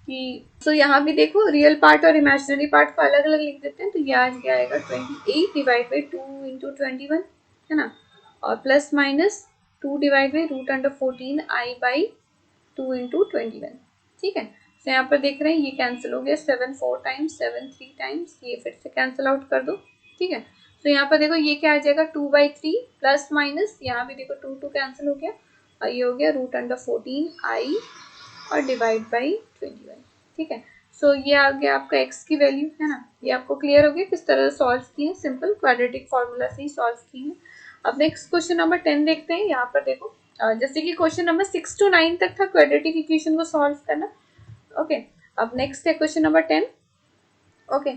कि सो यहाँ भी देखो रियल पार्ट और इमेजिनरी पार्ट को अलग अलग लिख देते हैं, तो ये आज क्या आएगा 28 डिवाइड बाई 2 इंटू 21 है ना, और plus minus 2 divide by root under 14i by 2 into 21, ठीक है। तो यहाँ पर देख रहे हैं ये कैंसिल हो गया, 7 4 टाइम्स 7 3 टाइम्स, ये फिर से कैंसिल आउट कर दो, ठीक है। तो यहाँ पर देखो ये क्या आ जाएगा 2/3 प्लस माइनस यहाँ भी देखो 2 2 कैंसिल हो गया और ये हो गया रूट अंडर 14i और डिवाइड बाई 21, ठीक है। सो ये आ गया आपका x की वैल्यू, है ना। ये आपको क्लियर हो गया किस तरह से सॉल्व की है, सिंपल क्वाड्रेटिक फॉर्मूला से ही सॉल्व की है। अब नेक्स्ट क्वेश्चन नंबर 10 देखते हैं। यहाँ पर देखो जैसे कि क्वेश्चन नंबर 6 to 9 तक था क्वाड्रेटिक इक्वेशन को सॉल्व करना, ओके। अब नेक्स्ट है क्वेश्चन नंबर 10, ओके।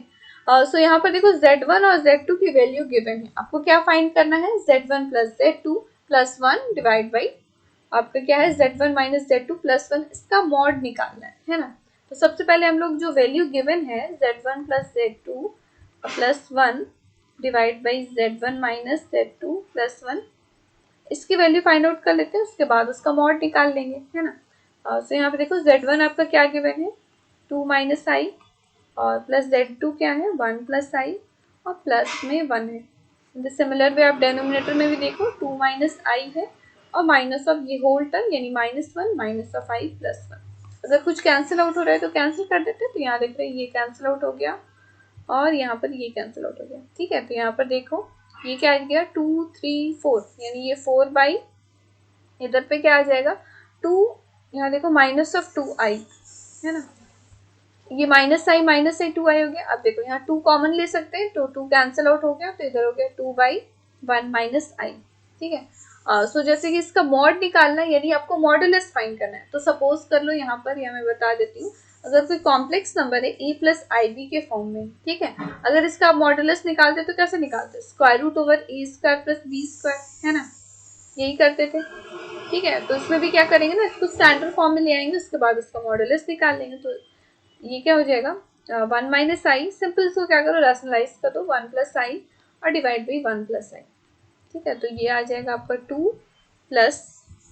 सो यहाँ पर देखो Z1 और Z2 की वैल्यू गिवन है, आपको क्या फाइंड करना है, Z1 plus Z2 plus 1 divide by आपका क्या है Z1 माइनस Z2 प्लस 1, इसका मॉड निकालना है ना। तो सबसे पहले हम लोग जो वैल्यू गिवन है Z1 plus Z2 plus 1 divide by Z1 minus Z2 plus 1, इसकी वैल्यू फाइंड आउट कर लेते हैं, उसके बाद उसका मॉड निकाल लेंगे, है ना। तो यहाँ पे देखो Z1 आपका क्या गिवन है 2 माइनस आई और प्लस Z2 क्या है 1 प्लस आई और प्लस में 1 है। सिमिलर वे आप डेनोमिनेटर में भी देखो 2 माइनस आई है और माइनस ऑफ ये होल टर्म यानी -1 माइनस ऑफ आई प्लस 1, अगर कुछ कैंसिल आउट हो रहा है तो कैंसिल कर देते हैं, तो यहाँ देख रहे हैं ये कैंसिल आउट हो गया और यहाँ पर ये कैंसिल आउट हो गया, ठीक है। तो यहाँ पर देखो ये क्या आ गया 2 3 4 यानी ये 4 बाई इधर पे क्या आ जाएगा 2, यहाँ देखो माइनस ऑफ 2i है ना, ये माइनस आई 2i हो गया। अब देखो यहाँ 2 कॉमन ले सकते हैं तो 2 कैंसिल आउट हो गया, तो इधर हो गया 2/1 माइनस आई, ठीक है। सो जैसे कि इसका मॉड निकालना है, यानी आपको मॉडुलस फाइंड करना है। तो सपोज कर लो यहाँ पर, या मैं बता देती हूँ, अगर कोई कॉम्प्लेक्स नंबर है a प्लस आई बी के फॉर्म में, ठीक है, अगर इसका आप मॉडुलस निकालते तो कैसे निकालते? Square root over a square plus B square, है ना, यही करते थे। ठीक है, तो इसमें भी क्या करेंगे ना, इसको स्टैंडर्ड फॉर्म में ले आएंगे, उसके बाद इसका मॉडुलस निकाल लेंगे। तो ये क्या हो जाएगा, 1 माइनस आई, सिंपल इसको क्या करो, रैशनलाइज कर दो, 1 प्लस आई और डिवाइड बाई 1 प्लस आई। ठीक है, तो ये आ जाएगा आपका 2 प्लस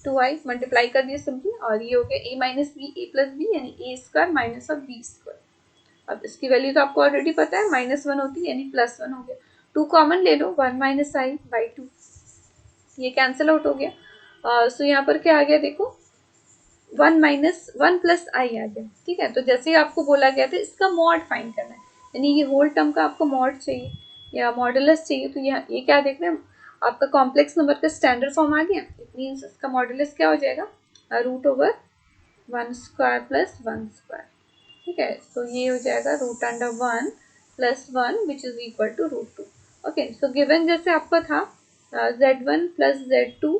2i, मल्टीप्लाई कर दिया सिंपली, और ये हो गया a minus B A plus b, यानी a square minus of B square. अब इसकी वैल्यू तो आपको ऑलरेडी पता है, -1 होती है, यानी +1 हो गया। 2 कॉमन ले लो, 1 माइनस आई बाई 2, ये कैंसिल आउट हो गया। सो यहाँ पर क्या आ गया देखो, 1 माइनस 1 प्लस आई आ गया। ठीक है, तो जैसे ही आपको बोला गया था इसका मॉड फाइंड करना है, यानी ये होल टर्म का आपको मॉड चाहिए या मॉडुलस चाहिए, तो ये क्या देख रहे हैं, आपका कॉम्प्लेक्स नंबर का स्टैंडर्ड फॉर्म आ गया। इट मीन्स इसका मॉडुलस क्या हो जाएगा, root over 1 square plus 1 square. ठीक है, तो ये हो जाएगा root under 1 plus 1 which is equal to root 2। Okay, so given जैसे आपका था z1 प्लस z2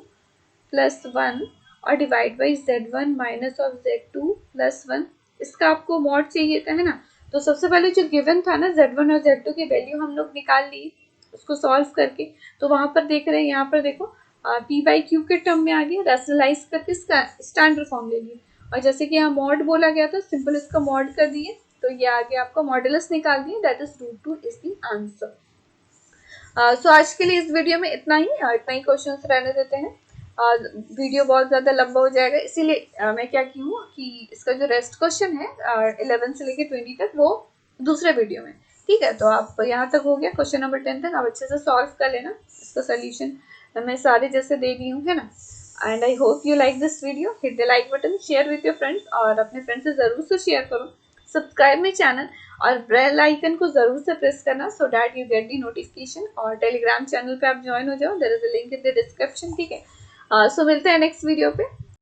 प्लस 1 और divide by z1 minus of z2 plus 1, इसका आपको मॉड चाहिए था, है ना। तो सबसे पहले जो गिवन था ना, z1 और z2 की वैल्यू हम लोग निकाल ली उसको सॉल्व करके। तो वहां पर देख रहे हैं, यहाँ पर देखो p बाई क्यू के टर्म में आ गया, रैशनलाइज करके इसका स्टैंडर्ड फॉर्म ले लिए, और जैसे कि यहाँ मॉड बोला गया था, सिंपल इसका मॉड कर दिए, तो ये आगे आपका मॉडुलस निकाल दिए, that is root 2 is the answer. So आज के लिए इस वीडियो में इतना ही क्वेश्चंस रहने देते हैं। वीडियो बहुत ज़्यादा लंबा हो जाएगा, इसीलिए मैं क्या की हूँ कि इसका जो रेस्ट क्वेश्चन है 11 से लेके 20 तक वो दूसरे वीडियो में। ठीक है, तो आप यहाँ तक हो गया, क्वेश्चन नंबर 10 तक आप अच्छे से सॉल्व कर लेना। इसका सोल्यूशन मैं सारे जैसे दे दी हूँ, है ना। And I hope you like this video, hit the like button, share with your friends, और अपने फ्रेंड्स से ज़रूर से शेयर करो, सब्सक्राइब माई चैनल और बेल आइकन को जरूर से प्रेस करना, so that you get the notification. और टेलीग्राम चैनल पे आप ज्वाइन हो जाओ, there is a link in the description. ठीक है, सो मिलते हैं नेक्स्ट वीडियो पे।